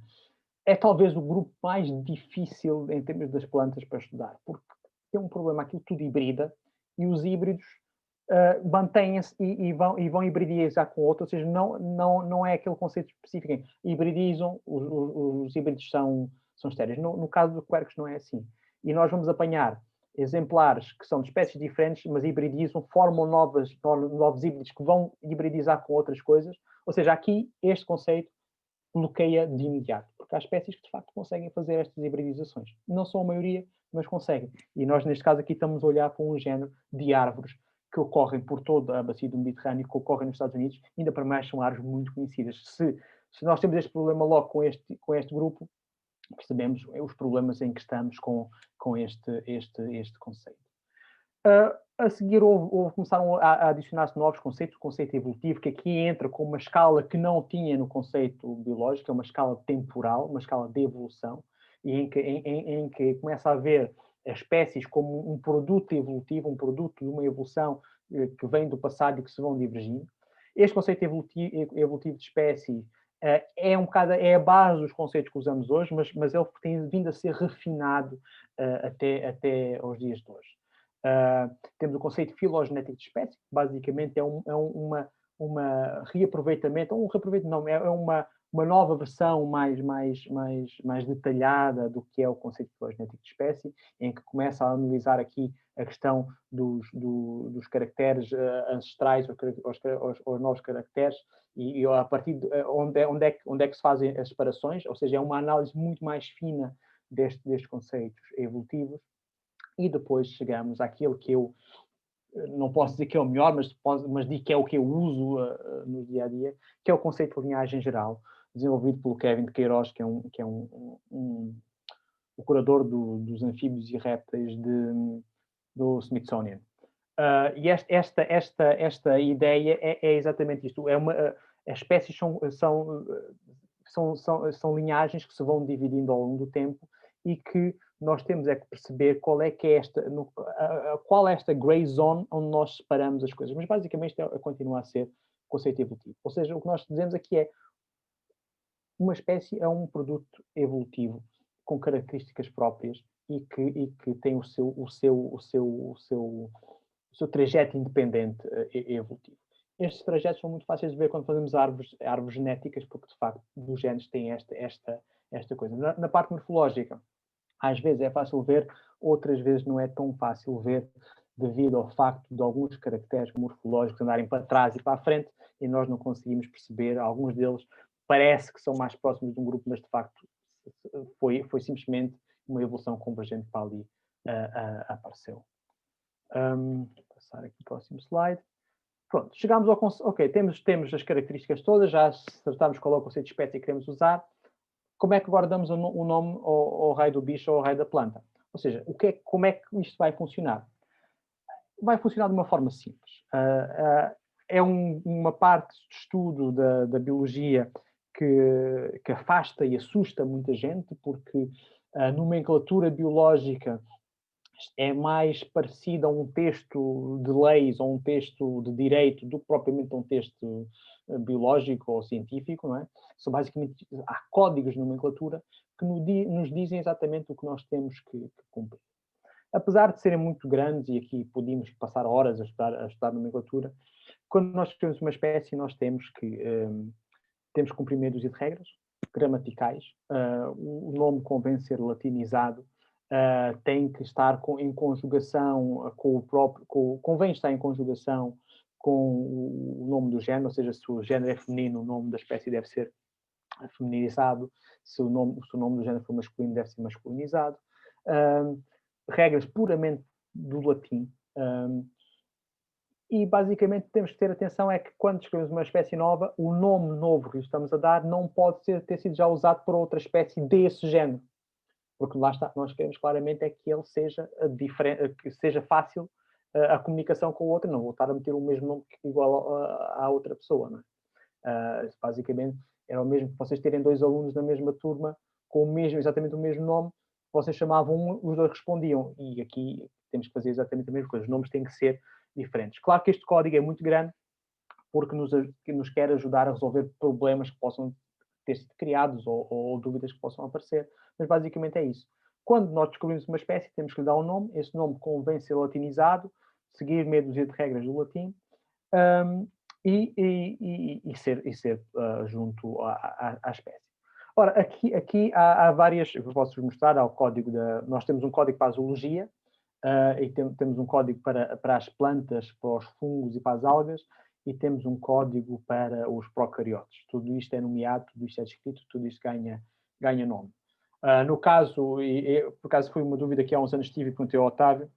é talvez o grupo mais difícil em termos das plantas para estudar, porque tem um problema, aquilo tudo hibrida, e os híbridos mantêm-se e vão hibridizar com outros, ou seja, não é aquele conceito específico. Hibridizam, os híbridos são estéreis. No caso do Quercus não é assim. E nós vamos apanhar exemplares que são de espécies diferentes, mas hibridizam, formam novos híbridos que vão hibridizar com outras coisas. Ou seja, aqui este conceito bloqueia de imediato, porque há espécies que de facto conseguem fazer estas hibridizações. Não são a maioria, mas conseguem. E nós, neste caso aqui, estamos a olhar para um género de árvores que ocorrem por toda a bacia do Mediterrâneo, que ocorrem nos Estados Unidos, ainda para mais são árvores muito conhecidas. Se nós temos este problema logo com este grupo, percebemos os problemas em que estamos com este conceito. A seguir, começaram a adicionar-se novos conceitos, o conceito evolutivo, que aqui entra com uma escala que não tinha no conceito biológico, é uma escala temporal, uma escala de evolução, e em que começa a haver as espécies como um produto evolutivo, um produto de uma evolução que vem do passado e que se vão divergindo. Este conceito evolutivo de espécie é a base dos conceitos que usamos hoje, mas ele tem vindo a ser refinado até aos dias de hoje. Temos o conceito filogenético de espécie, que basicamente é uma reaproveitamento, é uma nova versão mais detalhada do que é o conceito filogenético de espécie, em que começa a analisar aqui a questão dos caracteres ancestrais, os novos caracteres, e a partir de onde é que se fazem as separações, ou seja, é uma análise muito mais fina destes conceitos evolutivos. E depois chegamos àquilo que eu não posso dizer que é o melhor, mas digo que é o que eu uso no dia a dia, que é o conceito de linhagem geral, desenvolvido pelo Kevin de Queiroz, que é o curador dos anfíbios e répteis do Smithsonian. E esta ideia é exatamente isto. As espécies são linhagens que se vão dividindo ao longo do tempo e que nós temos que perceber qual é esta grey zone onde nós separamos as coisas. Mas basicamente continua a ser conceito evolutivo. Ou seja, o que nós dizemos aqui é uma espécie é um produto evolutivo com características próprias e que tem o seu trajeto independente evolutivo. Estes trajetos são muito fáceis de ver quando fazemos árvores genéticas, porque de facto os genes têm esta coisa. Na parte morfológica, às vezes é fácil ver, outras vezes não é tão fácil ver, devido ao facto de alguns caracteres morfológicos andarem para trás e para a frente, e nós não conseguimos perceber. Alguns deles parece que são mais próximos de um grupo, mas de facto foi simplesmente uma evolução convergente para ali apareceu. Passar aqui para o próximo slide. Pronto, chegamos ao conceito. Ok, temos as características todas, já acertámos qual é o conceito de espécie que queremos usar. Como é que agora damos o nome ao raio do bicho ou ao raio da planta? Ou seja, como é que isto vai funcionar? Vai funcionar de uma forma simples. É uma parte de estudo da biologia que afasta e assusta muita gente, porque a nomenclatura biológica é mais parecida a um texto de leis ou um texto de direito do que propriamente a um texto biológico ou científico, não é? São basicamente, há códigos de nomenclatura que nos dizem exatamente o que nós temos que cumprir. Apesar de serem muito grandes, e aqui podíamos passar horas a estudar nomenclatura, quando nós escrevemos uma espécie, nós temos que cumprir meia dúzia de regras gramaticais. O nome convém ser latinizado, tem que estar em conjugação com o próprio... convém estar em conjugação com o nome do género, ou seja, se o género é feminino, o nome da espécie deve ser feminizado, se o nome do género for masculino, deve ser masculinizado. Regras puramente do latim. E basicamente temos que ter atenção é que quando escrevemos uma espécie nova, o nome novo que lhe estamos a dar não pode ter sido já usado por outra espécie desse género. Porque lá está, nós queremos claramente é que ele seja que seja fácil a comunicação com o outro, não vou estar a meter o mesmo nome igual à outra pessoa, não é? Basicamente, era o mesmo que vocês terem dois alunos na mesma turma com exatamente o mesmo nome, vocês chamavam um, os dois respondiam, e aqui temos que fazer exatamente a mesma coisa, os nomes têm que ser diferentes. Claro que este código é muito grande, porque nos quer ajudar a resolver problemas que possam ter sido criados ou dúvidas que possam aparecer, mas basicamente é isso. Quando nós descobrimos uma espécie, temos que lhe dar um nome, esse nome convém ser latinizado, seguir meia dúzia de regras do latim, e ser junto à espécie. Ora, aqui há várias, eu posso-vos mostrar, há o código nós temos um código para a zoologia, e temos um código para as plantas, para os fungos e para as algas, e temos um código para os procariotes. Tudo isto é nomeado, tudo isto é descrito, tudo isto ganha nome. No caso, por acaso foi uma dúvida que há uns anos tive e perguntei ao Otávio,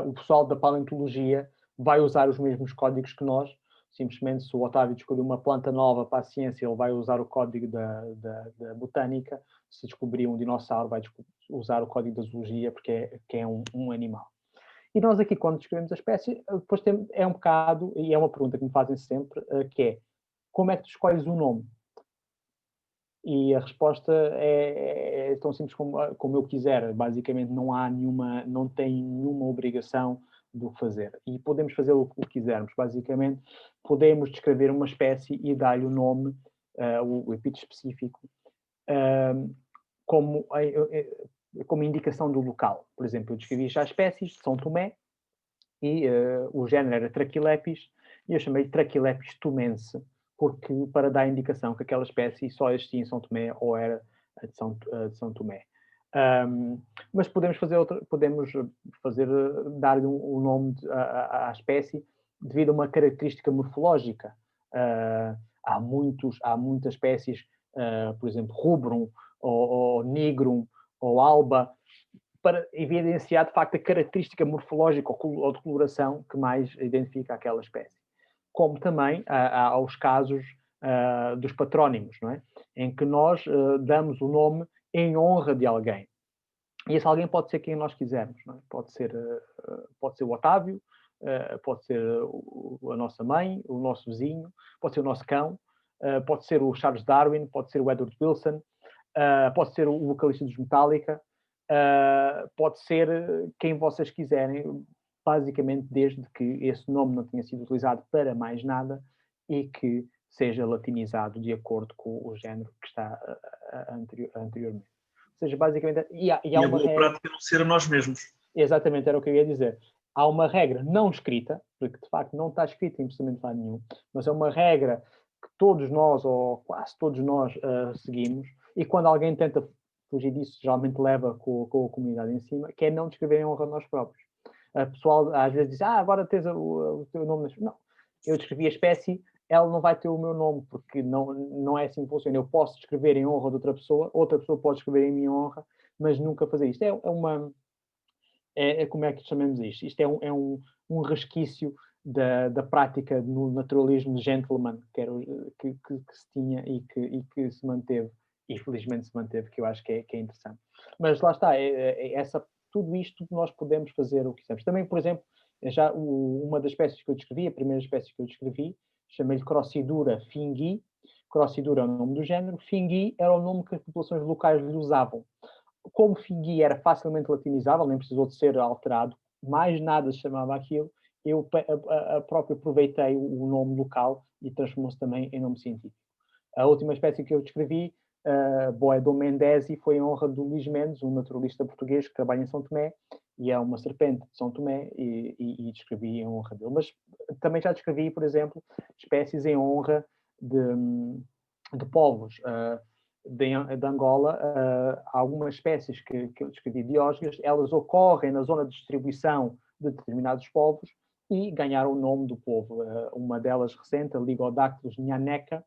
o pessoal da paleontologia vai usar os mesmos códigos que nós. Simplesmente, se o Otávio descobrir uma planta nova para a ciência, ele vai usar o código da botânica. Se descobrir um dinossauro, vai usar o código da zoologia, porque é um animal. E nós aqui, quando descrevemos a espécie, depois é um bocado, e é uma pergunta que me fazem sempre, que é, como é que tu escolhes o nome? E a resposta é tão simples como eu quiser. Basicamente, não tem nenhuma obrigação de o fazer. E podemos fazer o que quisermos. Basicamente, podemos descrever uma espécie e dar-lhe o nome, o epíteto específico, como indicação do local. Por exemplo, eu descrevi já espécies de São Tomé e o género era Traquilepis e eu chamei Traquilepis tumense, porque para dar a indicação que aquela espécie só existia em São Tomé ou era de São Tomé. Mas podemos dar-lhe um nome à espécie devido a uma característica morfológica. Há muitas espécies, por exemplo, rubrum, ou nigrum, ou alba, para evidenciar, de facto, a característica morfológica ou de coloração que mais identifica aquela espécie. Como também há os casos dos patrónimos, não é? Em que nós damos o nome em honra de alguém. E esse alguém pode ser quem nós quisermos, não é? Pode ser o Otávio, pode ser a nossa mãe, o nosso vizinho, pode ser o nosso cão, pode ser o Charles Darwin, pode ser o Edward Wilson, pode ser o vocalista dos Metallica, pode ser quem vocês quiserem, basicamente desde que esse nome não tenha sido utilizado para mais nada e que seja latinizado de acordo com o género que está anteriormente. Ou seja, basicamente... E a boa prática não ser a nós mesmos. Exatamente, era o que eu ia dizer. Há uma regra não escrita, porque de facto não está escrita em absolutamente lado nenhum, mas é uma regra que todos nós, ou quase todos nós, seguimos, e quando alguém tenta fugir disso, geralmente leva com a comunidade em cima, que é não descrever em honra a nós próprios. O pessoal às vezes diz, agora tens o teu nome. Não, eu descrevi a espécie, ela não vai ter o meu nome, porque não é assim que funciona. Eu posso descrever em honra de outra pessoa pode escrever em minha honra, mas nunca fazer isto. Como é que chamamos isto? Isto é um resquício da prática no naturalismo gentleman que se tinha e que se manteve, e felizmente se manteve, que eu acho que é interessante. Mas lá está, tudo isto nós podemos fazer o que quisermos. Também, por exemplo, uma das espécies que eu descrevi, a primeira espécie que eu descrevi, chamei-lhe Crossidura fingui. Crossidura é o nome do género, fingui era o nome que as populações locais lhe usavam. Como fingui era facilmente latinizável, nem precisou de ser alterado, mais nada se chamava aquilo, eu próprio aproveitei o nome local e transformou-se também em nome científico. A última espécie que eu descrevi, Boedon mendesi, foi em honra do Luís Mendes, um naturalista português que trabalha em São Tomé, e é uma serpente de São Tomé, e descrevi em honra dele. Mas também já descrevi, por exemplo, espécies em honra de povos. De Angola, há algumas espécies que eu descrevi diógenes, elas ocorrem na zona de distribuição de determinados povos e ganharam o nome do povo. Uma delas recente, a Ligodactylus nhaneca.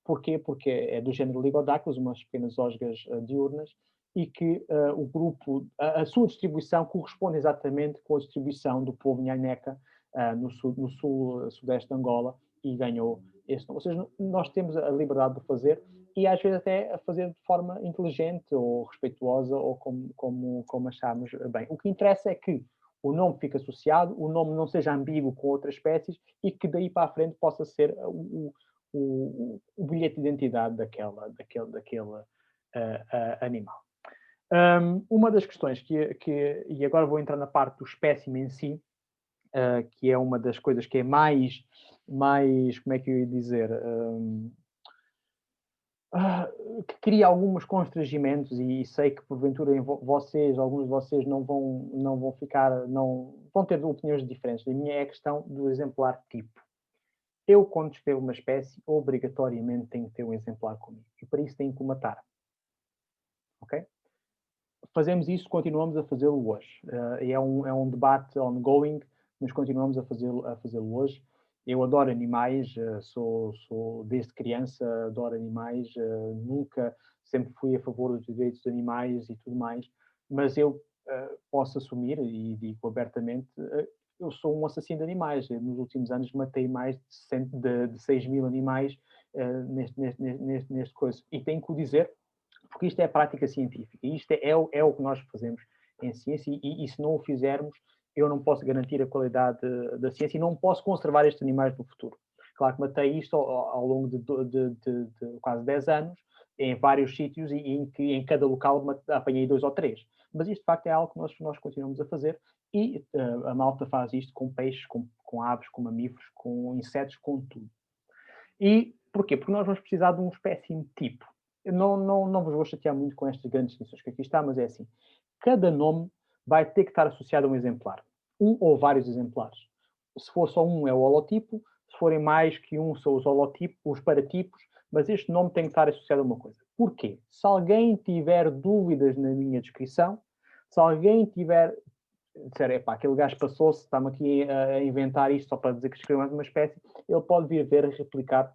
Porquê? Porque é do género Ligodactylus, umas pequenas osgas diurnas, e que o grupo, a sua distribuição corresponde exatamente com a distribuição do povo nhaneca no sudeste de Angola, e ganhou esse nome. Ou seja, nós temos a liberdade de fazer, e às vezes até a fazer de forma inteligente ou respeituosa, ou como acharmos bem. O que interessa é que o nome fique associado, o nome não seja ambíguo com outras espécies, e que daí para a frente possa ser o bilhete de identidade daquele animal. Uma das questões e agora vou entrar na parte do espécime em si, que é uma das coisas que é mais como é que eu ia dizer, que cria alguns constrangimentos, e sei que porventura alguns de vocês não vão ter opiniões diferentes. A minha é a questão do exemplar tipo. Eu, quando descrevo uma espécie, obrigatoriamente tenho que ter um exemplar comigo. e para isso têm que o matar. Ok? Fazemos isso, continuamos a fazê-lo hoje. É um debate ongoing, mas continuamos a fazê-lo hoje. Eu adoro animais, sou desde criança, adoro animais, sempre fui a favor dos direitos dos animais e tudo mais, mas eu posso assumir, e digo abertamente, eu sou um assassino de animais. Nos últimos anos matei mais de 6.000 animais neste coisa. E tenho que o dizer, porque isto é a prática científica, e isto é o que nós fazemos em ciência, e se não o fizermos, eu não posso garantir a qualidade da ciência e não posso conservar estes animais no futuro. Claro que matei isto ao longo de quase 10 anos, em vários sítios, e em cada local apanhei 2 ou 3. Mas isto, de facto, é algo que nós continuamos a fazer, e a malta faz isto com peixes, com aves, com mamíferos, com insetos, com tudo. E porquê? Porque nós vamos precisar de um espécime tipo. Eu não vos vou chatear muito com estas grandes distinções que aqui está, mas é assim. Cada nome vai ter que estar associado a um exemplar. Um ou vários exemplares. Se for só um, é o holotipo. Se forem mais que um, são os holotipos, os paratipos. Mas este nome tem que estar associado a uma coisa. Porquê? Se alguém tiver dúvidas na minha descrição, se alguém tiver disser, epá, aquele gajo passou-se, está-me aqui a inventar isto só para dizer que escreveu mais uma espécie, ele pode vir ver e replicar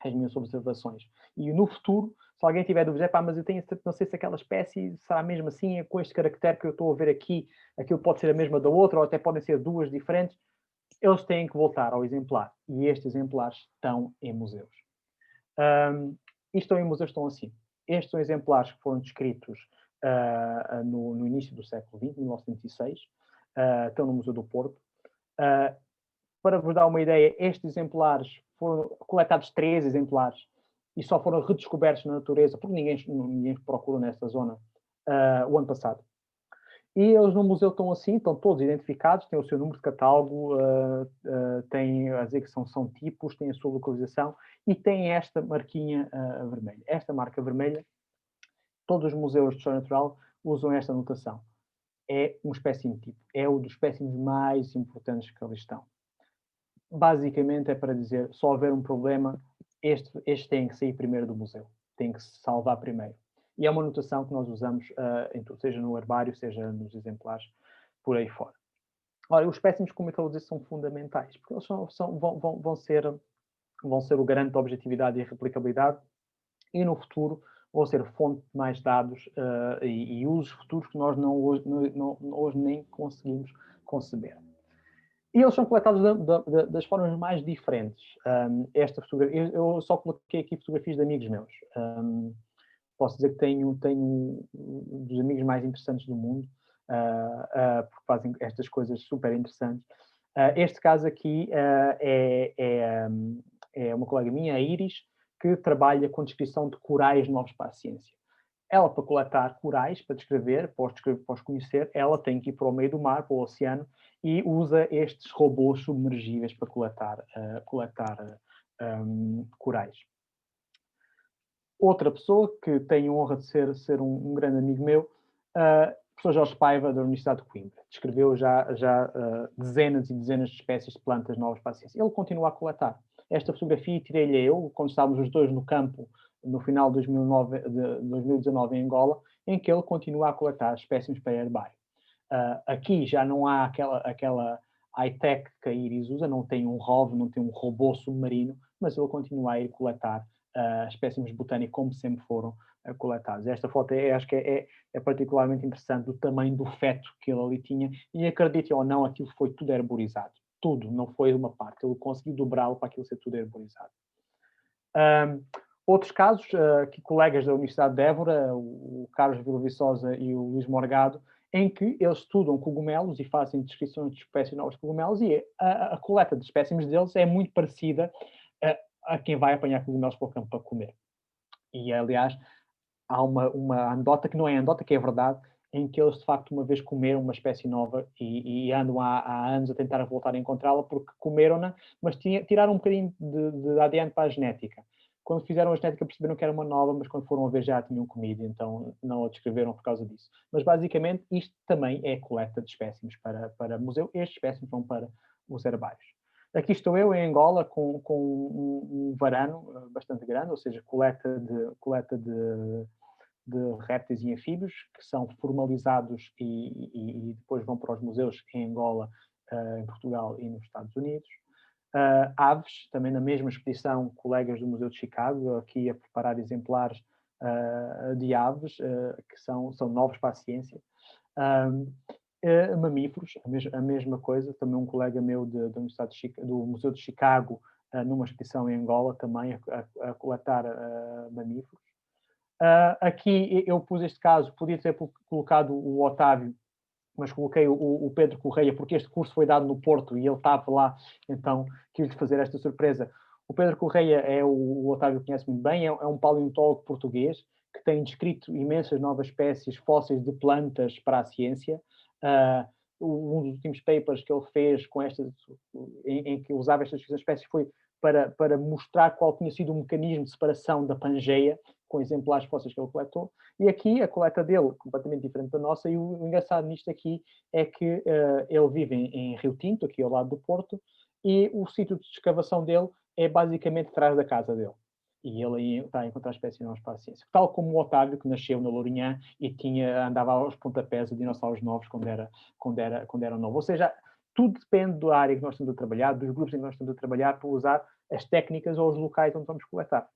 as minhas observações. E no futuro, se alguém tiver dúvidas, epá, mas eu não sei se aquela espécie será mesmo assim, com este caractere que eu estou a ver aqui, aquilo pode ser a mesma da outra, ou até podem ser duas diferentes, eles têm que voltar ao exemplar. E estes exemplares estão em museus. E estão em museus, estão assim. Estes são exemplares que foram descritos no início do século XX, 1906, estão no Museu do Porto. Para vos dar uma ideia, estes exemplares foram coletados 3 exemplares e só foram redescobertos na natureza, porque ninguém procurou nesta zona, o ano passado. E eles no museu estão assim, estão todos identificados, têm o seu número de catálogo, têm a dizer que são tipos, têm a sua localização e têm esta marquinha vermelha. Esta marca vermelha, todos os museus de história natural usam esta notação. É um espécime tipo. É um dos espécimes mais importantes que ali estão. Basicamente é para dizer, se houver um problema, este tem que sair primeiro do museu. Tem que se salvar primeiro. E é uma notação que nós usamos em tudo, seja no herbário, seja nos exemplares, por aí fora. Ora, os espécimes, como eu disse, são fundamentais, porque eles vão ser o garante da objetividade e replicabilidade, e no futuro vão ser fonte de mais dados e usos futuros que nós hoje nem conseguimos conceber. E eles são coletados das formas mais diferentes. Esta fotografia, eu só coloquei aqui fotografias de amigos meus. Posso dizer que tenho dos amigos mais interessantes do mundo, porque fazem estas coisas super interessantes. Este caso aqui é uma colega minha, a Iris, que trabalha com descrição de corais novos para a ciência. Ela, para coletar corais, para descrever, para os conhecer, ela tem que ir para o meio do mar, para o oceano, e usa estes robôs submergíveis para coletar corais. Outra pessoa que tem a honra de ser um grande amigo meu, o professor Jorge Paiva, da Universidade de Coimbra. Descreveu já dezenas e dezenas de espécies de plantas novas para a ciência. Ele continua a coletar. Esta fotografia tirei-lhe eu, quando estávamos os dois no campo, no final de 2019 em Angola, em que ele continua a coletar espécimes para herbário. Aqui já não há aquela high-tech que a Iris usa, não tem um ROV, não tem um robô submarino, mas ele continua a ir coletar espécimes botânicos como sempre foram coletados. Esta foto acho que é particularmente interessante, do tamanho do feto que ele ali tinha, e acreditem ou não, aquilo foi tudo herborizado. Tudo, não foi uma parte. Ele conseguiu dobrá-lo para aquilo ser tudo herborizado. Outros casos, que colegas da Universidade de Évora, o Carlos Vila Viçosa e o Luís Morgado, em que eles estudam cogumelos e fazem descrições de espécies novas de cogumelos, e a coleta de espécimes deles é muito parecida a quem vai apanhar cogumelos para o campo para comer. E, aliás, há uma anedota que não é anedota, que é verdade, em que eles, de facto, uma vez comeram uma espécie nova e andam há anos a tentar voltar a encontrá-la porque comeram-na, mas tiraram um bocadinho de ADN para a genética. Quando fizeram a genética perceberam que era uma nova, mas quando foram a ver já a tinham comido, então não a descreveram por causa disso. Mas, basicamente, isto também é coleta de espécimes para museu. Estes espécimes vão para os herbários. Aqui estou eu em Angola com um varano bastante grande, ou seja, coleta de répteis e anfíbios que são formalizados e depois vão para os museus em Angola, em Portugal e nos Estados Unidos. Aves, também na mesma expedição, colegas do Museu de Chicago, aqui a preparar exemplares de aves que são novos para a ciência. Mamíferos, a mesma coisa, também um colega meu do Museu de Chicago, numa expedição em Angola, também a coletar mamíferos. Aqui eu pus este caso, podia ter colocado o Otávio, mas coloquei o Pedro Correia, porque este curso foi dado no Porto e ele estava lá, então quis-lhe fazer esta surpresa. O Pedro Correia o Otávio conhece muito bem, é um paleontólogo português que tem descrito imensas novas espécies fósseis de plantas para a ciência. Um dos últimos papers que ele fez em que usava estas espécies foi para mostrar qual tinha sido o mecanismo de separação da Pangeia, com exemplares fósseis que ele coletou, e aqui a coleta dele, completamente diferente da nossa, e o engraçado nisto aqui é que ele vive em Rio Tinto, aqui ao lado do Porto, e o sítio de escavação dele é basicamente atrás da casa dele. E ele aí está a encontrar espécies novas para a ciência. Tal como o Otávio, que nasceu na Lourinhã e andava aos pontapés de dinossauros novos quando era novo. Ou seja, tudo depende da área que nós estamos a trabalhar, dos grupos em que nós estamos a trabalhar, para usar as técnicas ou os locais onde vamos coletar.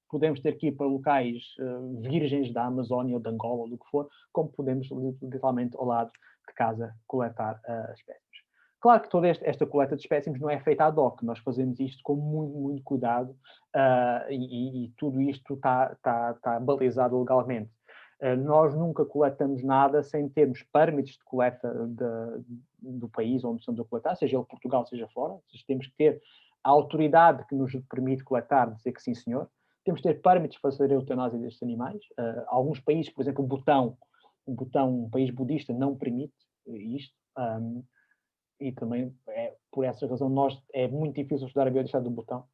Podemos ter que ir para locais virgens da Amazónia ou de Angola, ou do que for, como podemos literalmente ao lado de casa coletar espécimes. Claro que toda esta coleta de espécimes não é feita ad hoc, nós fazemos isto com muito, muito cuidado e tudo isto está balizado legalmente. Nós nunca coletamos nada sem termos permits de coleta do país onde estamos a coletar, seja ele Portugal, seja fora. Temos que ter a autoridade que nos permite coletar, dizer que sim, senhor. Temos que ter permits para fazer a eutanásia destes animais. Alguns países, por exemplo, um país budista, não permite isto. E também, por essa razão, é muito difícil estudar a biodiversidade do Butão.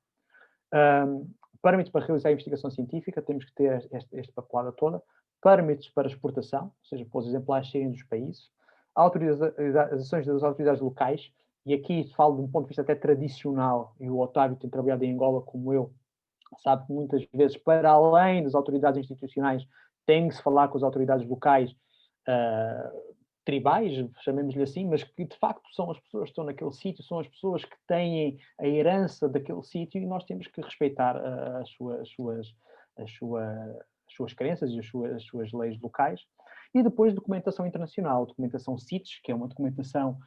Permits para realizar a investigação científica, temos que ter esta papelada toda. Permits para exportação, ou seja, para os exemplares saírem dos países. Autorizações das autoridades locais, e aqui falo de um ponto de vista até tradicional, e o Otávio tem trabalhado em Angola como eu, sabe que muitas vezes, para além das autoridades institucionais, tem que se falar com as autoridades locais, tribais, chamemos-lhe assim, mas que de facto são as pessoas que estão naquele sítio, são as pessoas que têm a herança daquele sítio, e nós temos que respeitar as suas crenças e as suas leis locais. E depois documentação internacional, documentação CITES, que é uma documentação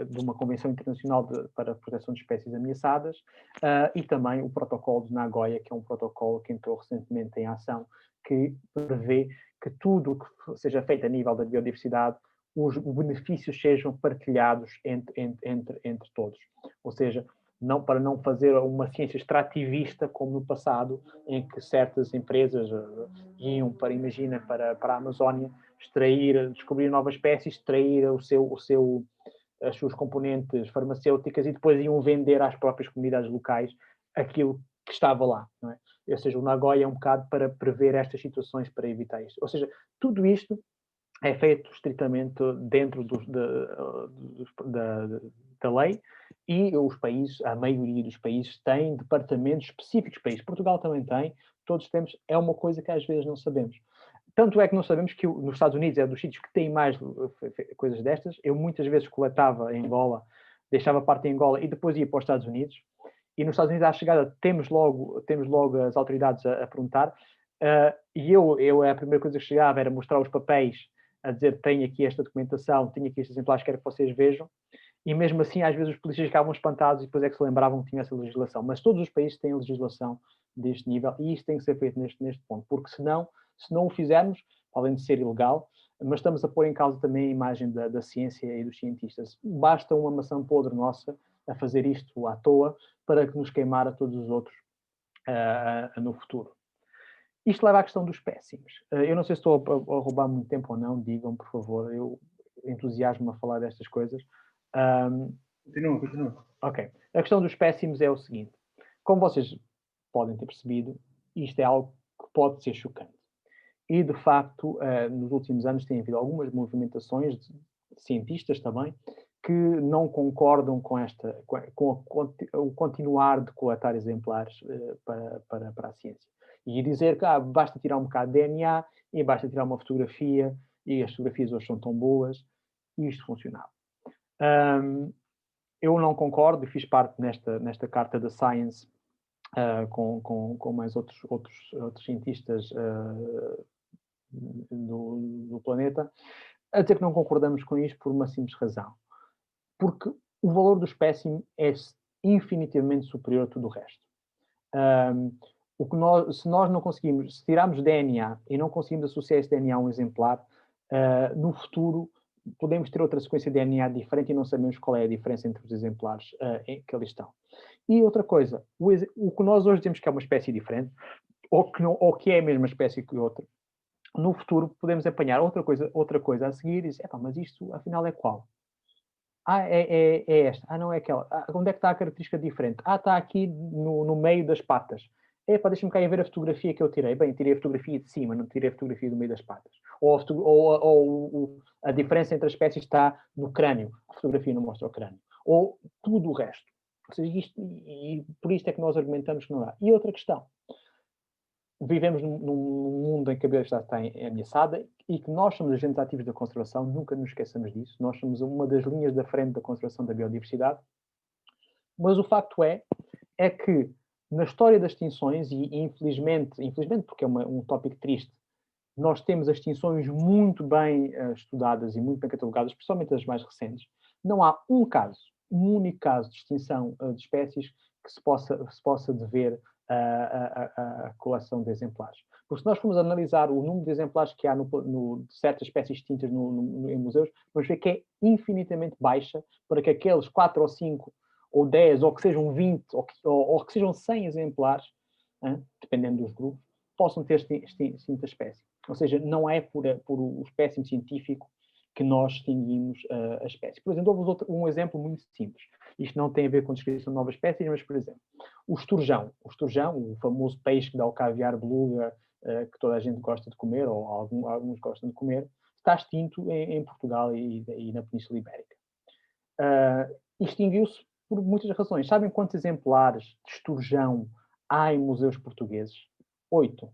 de uma Convenção Internacional para a Proteção de Espécies Ameaçadas, e também o protocolo de Nagoya, que é um protocolo que entrou recentemente em ação, que prevê que tudo que seja feito a nível da biodiversidade, os benefícios sejam partilhados entre todos. Ou seja, para não fazer uma ciência extrativista como no passado, em que certas empresas iam para a Amazónia descobrir novas espécies, extrair as suas componentes farmacêuticas e depois iam vender às próprias comunidades locais aquilo que estava lá, não é? Ou seja, o Nagoya é um bocado para prever estas situações, para evitar isto. Ou seja, tudo isto é feito estritamente dentro da lei, e os países, a maioria dos países, têm departamentos específicos para isso. Portugal também tem, todos temos, é uma coisa que às vezes não sabemos. Tanto é que não sabemos que nos Estados Unidos é dos sítios que têm mais coisas destas. Eu muitas vezes coletava em Angola, deixava parte em Angola e depois ia para os Estados Unidos. E nos Estados Unidos, à chegada, temos logo as autoridades a perguntar. E a primeira coisa que chegava era mostrar os papéis, a dizer: tenho aqui esta documentação, tenho aqui estes exemplares, quero que vocês vejam. E mesmo assim, às vezes os polícias ficavam espantados e depois é que se lembravam que tinha essa legislação. Mas todos os países têm legislação deste nível e isto tem que ser feito neste ponto, porque se não o fizermos, além de ser ilegal, mas estamos a pôr em causa também a imagem da ciência e dos cientistas. Basta uma maçã podre nossa a fazer isto à toa para que nos queimar a todos os outros no futuro. Isto leva à questão dos espécimes. Eu não sei se estou a roubar muito tempo ou não, digam, por favor. Eu entusiasmo-me a falar destas coisas. Continua. Ok. A questão dos espécimes é o seguinte. Como vocês podem ter percebido, isto é algo que pode ser chocante. E, de facto, nos últimos anos tem havido algumas movimentações de cientistas também que não concordam com o continuar de coletar exemplares para a ciência. E dizer que basta tirar um bocado de DNA e basta tirar uma fotografia e as fotografias hoje são tão boas, e isto funcionava. Eu não concordo e fiz parte nesta carta da Science com mais outros cientistas do planeta, a dizer que não concordamos com isto por uma simples razão. Porque o valor do espécime é infinitivamente superior a tudo o resto. Se nós não conseguimos, se tirarmos DNA e não conseguimos associar esse DNA a um exemplar, no futuro podemos ter outra sequência de DNA diferente e não sabemos qual é a diferença entre os exemplares que ali estão. E outra coisa, o que nós hoje dizemos que é uma espécie diferente, ou que é a mesma espécie que outra, no futuro podemos apanhar outra coisa a seguir e dizer, mas isto afinal é qual? É esta. Não é aquela. Onde é que está a característica diferente? Está aqui no meio das patas. Deixa-me cá ir ver a fotografia que eu tirei. Bem, tirei a fotografia de cima, não tirei a fotografia do meio das patas. Ou a diferença entre as espécies está no crânio. A fotografia não mostra o crânio. Ou tudo o resto. Ou seja, e por isto é que nós argumentamos que não dá. E outra questão. Vivemos num mundo em que a biodiversidade está ameaçada e que nós somos agentes ativos da conservação, nunca nos esqueçamos disso. Nós somos uma das linhas da frente da conservação da biodiversidade. Mas o facto é que na história das extinções, e infelizmente porque é um tópico triste, nós temos as extinções muito bem estudadas e muito bem catalogadas, principalmente as mais recentes. Não há um único caso de extinção de espécies que se possa dever a coleção de exemplares. Porque se nós formos analisar o número de exemplares que há de certas espécies extintas em museus, vamos ver que é infinitamente baixa para que aqueles 4 ou 5 ou 10, ou que sejam 20, ou que sejam 100 exemplares, dependendo dos grupos, possam ter extinta espécie. Ou seja, não é por o espécime científico que nós extinguimos a espécie. Por exemplo, houve um exemplo muito simples. Isto não tem a ver com a descrição de novas espécies, mas, por exemplo, o esturjão, o famoso peixe que dá o caviar beluga, que toda a gente gosta de comer, ou alguns gostam de comer, está extinto em Portugal e na Península Ibérica. Extinguiu-se por muitas razões. Sabem quantos exemplares de esturjão há em museus portugueses? 8.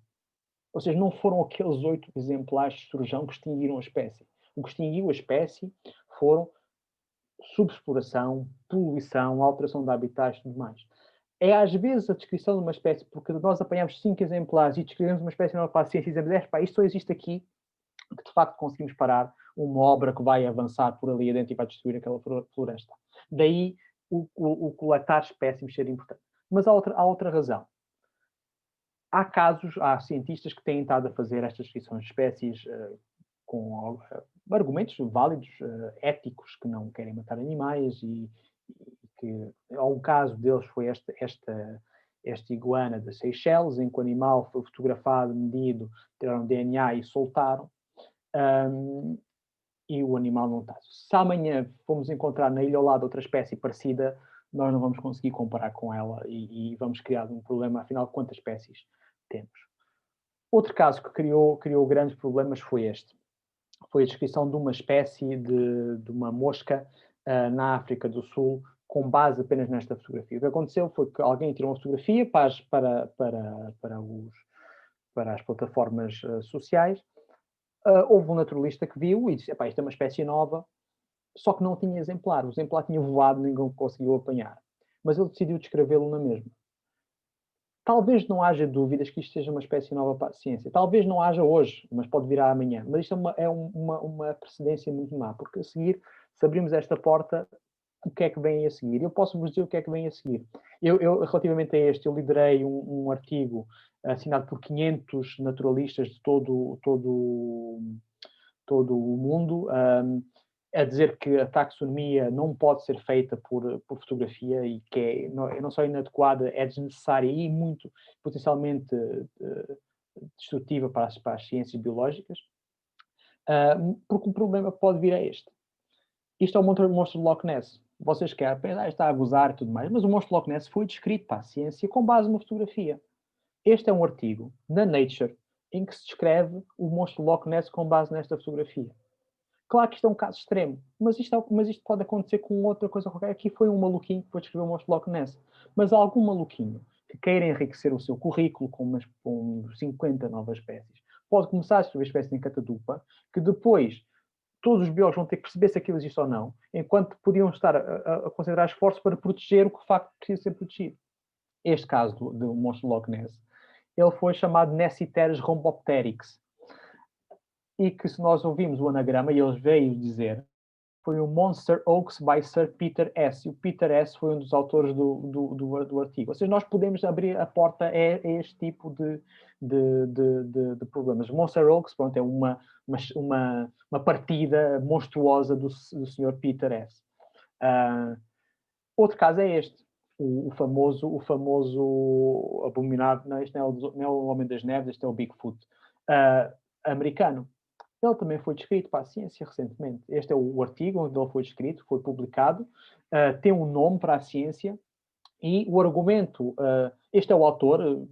Ou seja, não foram aqueles 8 exemplares de esturjão que extinguiram a espécie. O que extinguiu a espécie foram subexploração, poluição, alteração de habitats e tudo mais. É às vezes a descrição de uma espécie, porque nós apanhamos 5 exemplares e descrevemos uma espécie nova para a ciência e dizemos, isto só existe aqui, que de facto conseguimos parar uma obra que vai avançar por ali adentro e vai destruir aquela floresta. Daí o coletar espécimes ser importante. Mas há outra razão. Há cientistas que têm estado a fazer estas descrições de espécies com argumentos válidos, éticos, que não querem matar animais e que, um caso deles foi esta iguana da Seychelles, em que o animal foi fotografado, medido, tiraram DNA e soltaram, e o animal não está. Se amanhã fomos encontrar na ilha ao lado outra espécie parecida, nós não vamos conseguir comparar com ela e vamos criar um problema, afinal, quantas espécies temos. Outro caso que criou grandes problemas foi este. Foi a descrição de uma espécie de uma mosca na África do Sul, com base apenas nesta fotografia. O que aconteceu foi que alguém tirou uma fotografia para as plataformas sociais. Houve um naturalista que viu e disse, isto é uma espécie nova, só que não tinha exemplar. O exemplar tinha voado, ninguém conseguiu apanhar. Mas ele decidiu descrevê-lo na mesma. Talvez não haja dúvidas que isto seja uma espécie nova para a ciência. Talvez não haja hoje, mas pode vir amanhã. Mas isto é uma precedência muito má, porque a seguir, se abrirmos esta porta, o que é que vem a seguir? Eu posso vos dizer o que é que vem a seguir. Eu relativamente a este, eu liderei um artigo assinado por 500 naturalistas de todo o mundo, a dizer que a taxonomia não pode ser feita por fotografia e que não só inadequada, é desnecessária e muito potencialmente destrutiva para as ciências biológicas, porque o problema pode vir a este. Isto é o monstro de Loch Ness. Vocês querem pensar, está a gozar e tudo mais, mas o monstro de Loch Ness foi descrito para a ciência com base numa fotografia. Este é um artigo na Nature em que se descreve o monstro de Loch Ness com base nesta fotografia. Claro que isto é um caso extremo, mas isto pode acontecer com outra coisa qualquer. Aqui foi um maluquinho que foi escrever o monstro Loch Ness, mas algum maluquinho que queira enriquecer o seu currículo com 50 novas espécies, pode começar a escrever espécies em catadupa, que depois todos os biólogos vão ter que perceber se aquilo existe ou não, enquanto podiam estar a considerar esforços para proteger o que de facto precisa ser protegido. Este caso do monstro Loch Ness, ele foi chamado Nessiteres rhombopteryx, e que, se nós ouvimos o anagrama, e eles veio dizer, foi o Monster Hoax by Sir Peter S. E o Peter S. foi um dos autores do artigo. Ou seja, nós podemos abrir a porta a este tipo de problemas. O Monster Hoax, pronto, é uma partida monstruosa do Sr. Peter S. Outro caso é este. O famoso abominável, não, este não é o Homem das Neves, este é o Bigfoot americano. Ele também foi descrito para a ciência recentemente. Este é o artigo onde ele foi descrito, foi publicado, tem um nome para a ciência, e o argumento, este é o autor,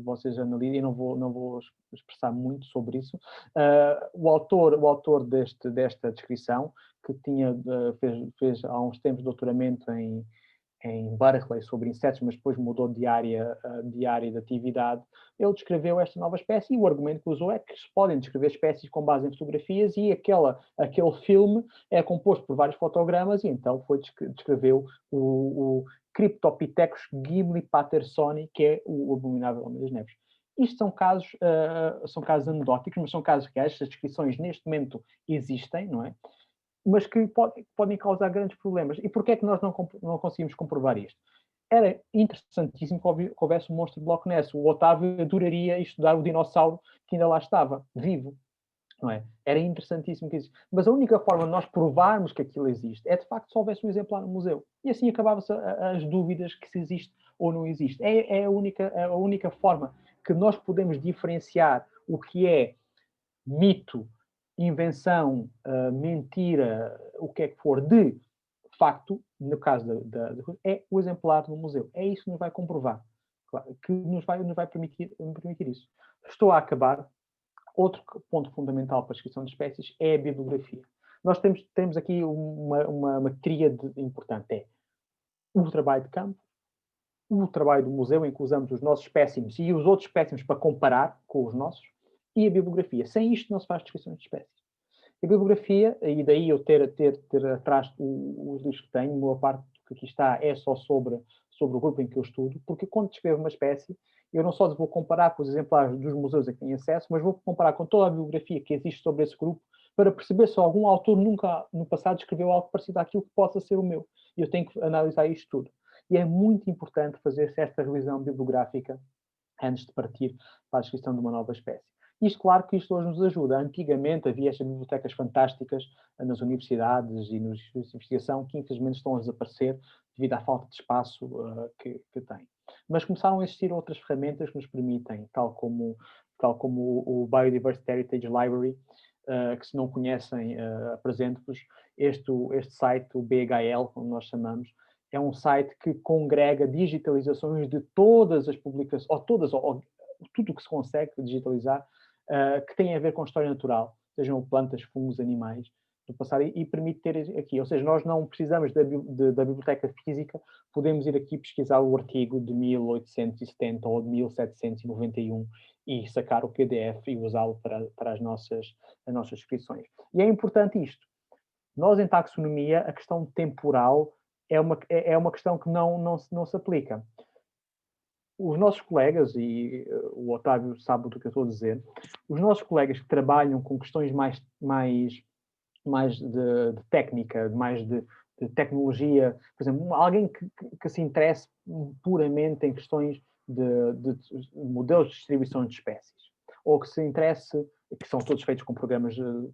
vocês analisem, eu não vou expressar muito sobre isso. O autor desta descrição, que fez há uns tempos doutoramento em Berkeley sobre insetos, mas depois mudou de área de atividade, ele descreveu esta nova espécie, e o argumento que usou é que se podem descrever espécies com base em fotografias, e aquele filme é composto por vários fotogramas, e então descreveu o Cryptopithecus gimli pattersoni, que é o abominável Homem das Neves. Isto são casos anedóticos, mas são casos reais. As descrições neste momento existem, não é? Mas que podem causar grandes problemas. E porquê é que nós não conseguimos comprovar isto? Era interessantíssimo que houvesse um monstro de Loch Ness. O Otávio adoraria estudar o dinossauro que ainda lá estava, vivo. Não é? Era interessantíssimo que existe. Mas a única forma de nós provarmos que aquilo existe é, de facto, se houvesse um exemplar no museu. E assim acabava-se as dúvidas que se existe ou não existe. É a única forma que nós podemos diferenciar o que é mito, invenção, mentira, o que é que for, de facto, no caso é o exemplar no museu. É isso que nos vai comprovar, claro, que nos vai permitir isso. Estou a acabar. Outro ponto fundamental para a descrição de espécies é a bibliografia. Nós temos aqui uma tríade importante. É o trabalho de campo, o trabalho do museu, em que usamos os nossos espécimes e os outros espécimes para comparar com os nossos, e a bibliografia. Sem isto não se faz descrição de espécies. A bibliografia, e daí eu ter atrás os livros que tenho, boa parte que aqui está é só sobre o grupo em que eu estudo, porque quando descrevo uma espécie, eu não só vou comparar com os exemplares dos museus a que tenho acesso, mas vou comparar com toda a bibliografia que existe sobre esse grupo, para perceber se algum autor nunca, no passado, escreveu algo parecido àquilo que possa ser o meu. E eu tenho que analisar isto tudo. E é muito importante fazer-se esta revisão bibliográfica antes de partir para a descrição de uma nova espécie. Isto, claro que isto hoje nos ajuda. Antigamente havia estas bibliotecas fantásticas nas universidades e nos institutos de investigação que infelizmente estão a desaparecer devido à falta de espaço que têm. Mas começaram a existir outras ferramentas que nos permitem, tal como o Biodiversity Heritage Library, que, se não conhecem, apresento-vos este site, o BHL, como nós chamamos. É um site que congrega digitalizações de todas as publicações, ou tudo o que se consegue digitalizar, que tem a ver com história natural, sejam plantas, fungos, animais, do passado, e permite ter aqui. Ou seja, nós não precisamos da biblioteca física, podemos ir aqui pesquisar o artigo de 1870 ou de 1791 e sacar o PDF e usá-lo para as nossas descrições. E é importante isto. Nós, em taxonomia, a questão temporal é uma questão que não se aplica. Os nossos colegas, e o Otávio sabe do que eu estou a dizer, os nossos colegas que trabalham com questões mais de técnica, mais de tecnologia, por exemplo, alguém que se interesse puramente em questões de modelos de distribuição de espécies, ou que se interesse, que são todos feitos com programas de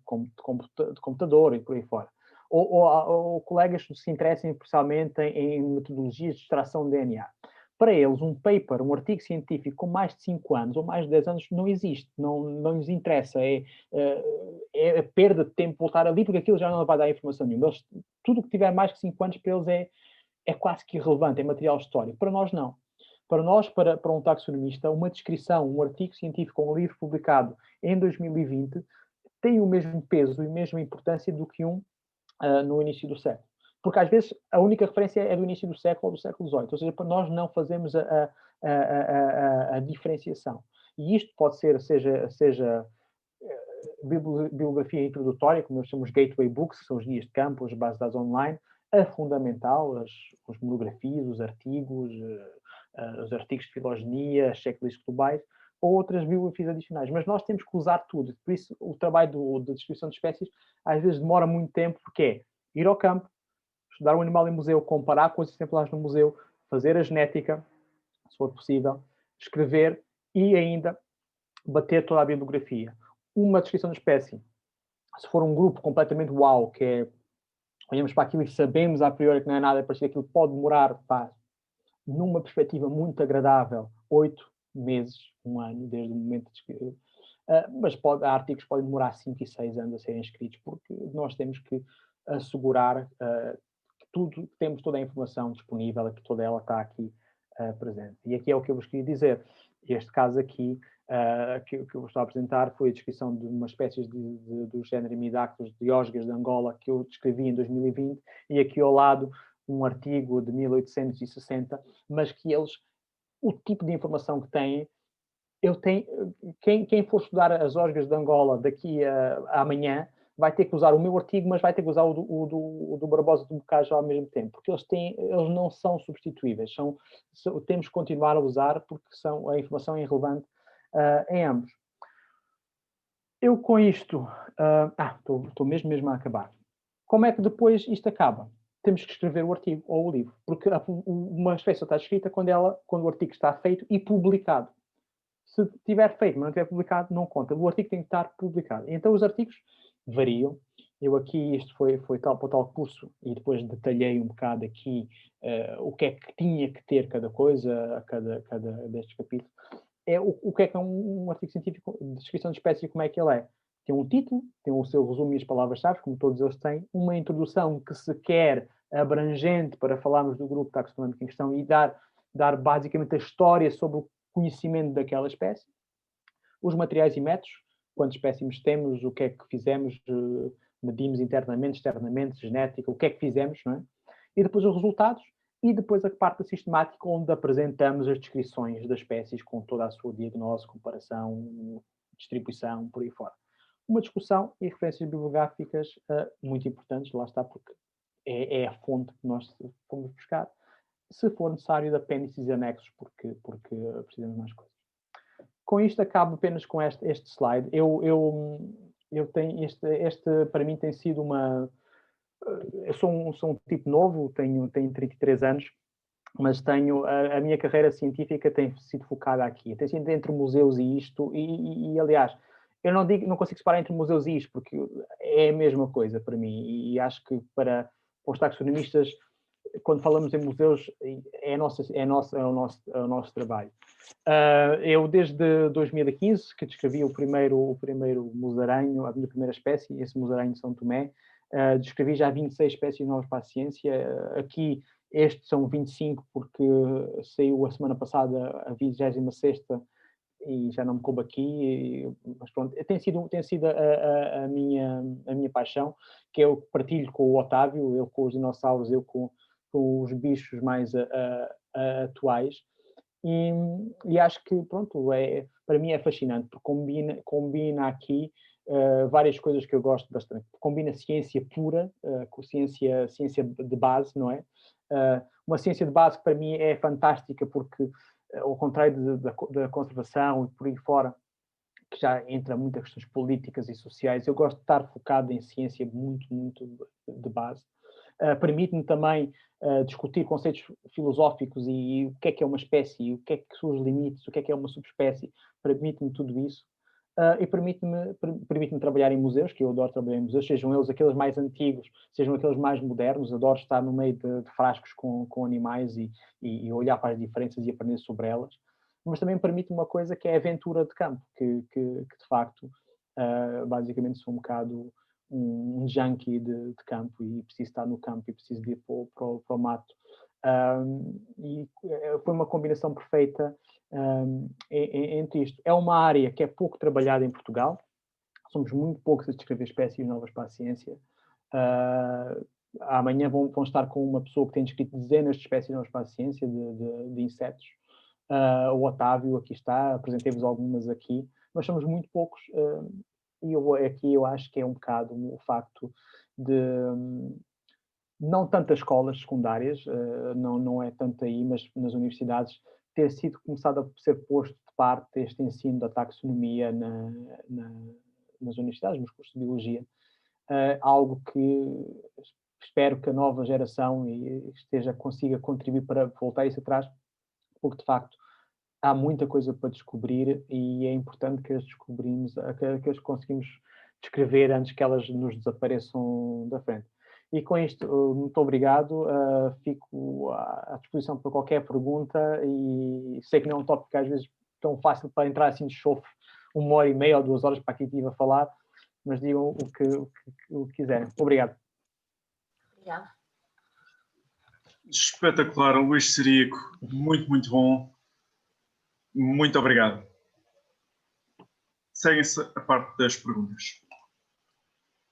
computador e por aí fora, ou colegas que se interessem especialmente em metodologias de extração de DNA. Para eles, um paper, um artigo científico com mais de 5 anos ou mais de 10 anos não existe, não lhes interessa, é a perda de tempo voltar ali, porque aquilo já não vai dar informação nenhuma. Tudo que tiver mais de 5 anos para eles é quase que irrelevante, é material histórico. Para nós, não. Para nós, para um taxonomista, uma descrição, um artigo científico, um livro publicado em 2020, têm o mesmo peso e a mesma importância do que um no início do século. Porque às vezes a única referência é do início do século ou do século XVIII, ou seja, nós não fazemos a diferenciação. E isto pode ser, seja bibliografia introdutória, como nós chamamos Gateway Books, que são os guias de campo, as bases de dados online, a fundamental, as monografias, os artigos de filogenia, as checklists globais, ou outras biografias adicionais. Mas nós temos que usar tudo. Por isso, o trabalho da descrição de espécies às vezes demora muito tempo, porque é ir ao campo, estudar um animal em museu, comparar com os exemplares no museu, fazer a genética, se for possível, escrever e ainda bater toda a bibliografia. Uma descrição de espécie, se for um grupo completamente uau, que é, olhamos para aquilo e sabemos a priori que não é nada parecido, aquilo pode demorar, numa perspectiva muito agradável, 8 meses, 1 ano, desde o momento de escrever. Mas há artigos que podem demorar 5 e 6 anos a serem escritos, porque nós temos que assegurar que temos toda a informação disponível, que toda ela está aqui presente. E aqui é o que eu vos queria dizer. Este caso aqui, que eu vos estou a apresentar, foi a descrição de uma espécie do género Hemidactylus diógenes de Angola, que eu descrevi em 2020, e aqui ao lado um artigo de 1860, mas que o tipo de informação que têm, quem for estudar as órgãos de Angola daqui a amanhã, vai ter que usar o meu artigo, mas vai ter que usar o do Barbosa do Bocage ao mesmo tempo, porque eles não são substituíveis, temos que continuar a usar, porque a informação é relevante em ambos. Eu com isto, estou mesmo a acabar. Como é que depois isto acaba? Temos que escrever o artigo ou o livro, porque uma espécie está escrita quando o artigo está feito e publicado. Se tiver feito, mas não tiver publicado, não conta. O artigo tem que estar publicado. Então os artigos variam. Eu aqui, isto foi tal para o tal curso, e depois detalhei um bocado aqui o que é que tinha que ter cada coisa, cada destes capítulos. O que é um artigo científico de descrição de espécie e como é que ele é. Tem um título, tem o seu resumo e as palavras-chave, como todos eles têm, uma introdução que se quer abrangente para falarmos do grupo taxonómico em questão e dar basicamente a história sobre o conhecimento daquela espécie, os materiais e métodos, quantos espécimes temos, o que é que fizemos, medimos internamente, externamente, genética, o que é que fizemos, não é? E depois os resultados, e depois a parte sistemática, onde apresentamos as descrições das espécies com toda a sua diagnose, comparação, distribuição, por aí fora. Uma discussão e referências bibliográficas muito importantes, lá está, porque é a fonte que nós fomos buscar. Se for necessário, de apêndices e anexos, porque precisamos de mais coisas. Com isto, acabo apenas com este slide. Eu tenho este para mim tem sido eu sou um tipo novo, tenho 33 anos, mas a minha carreira científica tem sido focada aqui. Tem sido entre museus e isto, e aliás, eu não consigo separar entre museus e isto, porque é a mesma coisa para mim, e acho que para os taxonomistas, quando falamos em museus, é o nosso trabalho. Eu, desde 2015, que descrevi o primeiro musaranho, a minha primeira espécie, esse musaranho de São Tomé, descrevi já 26 espécies novas para a ciência. Aqui, estes são 25, porque saiu a semana passada a 26ª, e já não me coube aqui, mas pronto, tem sido a minha paixão, que eu partilho com o Otávio, eu com os dinossauros, eu com os bichos mais atuais, e acho que, pronto, para mim é fascinante, porque combina aqui várias coisas que eu gosto bastante. Combina ciência pura com ciência de base, não é? Uma ciência de base que para mim é fantástica, porque, ao contrário da conservação e por aí fora, que já entra muitas questões políticas e sociais, eu gosto de estar focado em ciência muito de base. Permite-me também discutir conceitos filosóficos e o que é uma espécie, o que é que são os limites, o que é uma subespécie, permite-me tudo isso. E permite-me trabalhar em museus, que eu adoro trabalhar em museus, sejam eles aqueles mais antigos, sejam aqueles mais modernos, adoro estar no meio de frascos com animais e olhar para as diferenças e aprender sobre elas. Mas também permite uma coisa que é a aventura de campo, que de facto, basicamente sou um bocado um junkie de campo e preciso estar no campo e preciso de ir para o mato. E foi uma combinação perfeita entre isto. É uma área que é pouco trabalhada em Portugal. somos muito poucos a descrever espécies novas para a ciência. Amanhã vão estar com uma pessoa que tem descrito dezenas de espécies novas para a ciência, de insetos. O Otávio aqui está, apresentei-vos algumas aqui. Nós somos muito poucos, e eu acho que é um bocado o facto de não tantas escolas secundárias, não é tanto aí, mas nas universidades, ter sido começado a ser posto de parte este ensino da taxonomia nas universidades, nos cursos de biologia, algo que espero que a nova geração consiga contribuir para voltar isso atrás, porque de facto há muita coisa para descobrir e é importante que que as conseguimos descrever antes que elas nos desapareçam da frente. E com isto, muito obrigado, fico à disposição para qualquer pergunta e sei que não é um tópico às vezes tão fácil para entrar assim de chofre 1h30 ou 2 horas para aqui estive a falar, mas digam o que quiserem. Obrigado. Obrigada. Espetacular, Luís Ciriaco, muito, muito bom. Muito obrigado. Segue-se a parte das perguntas.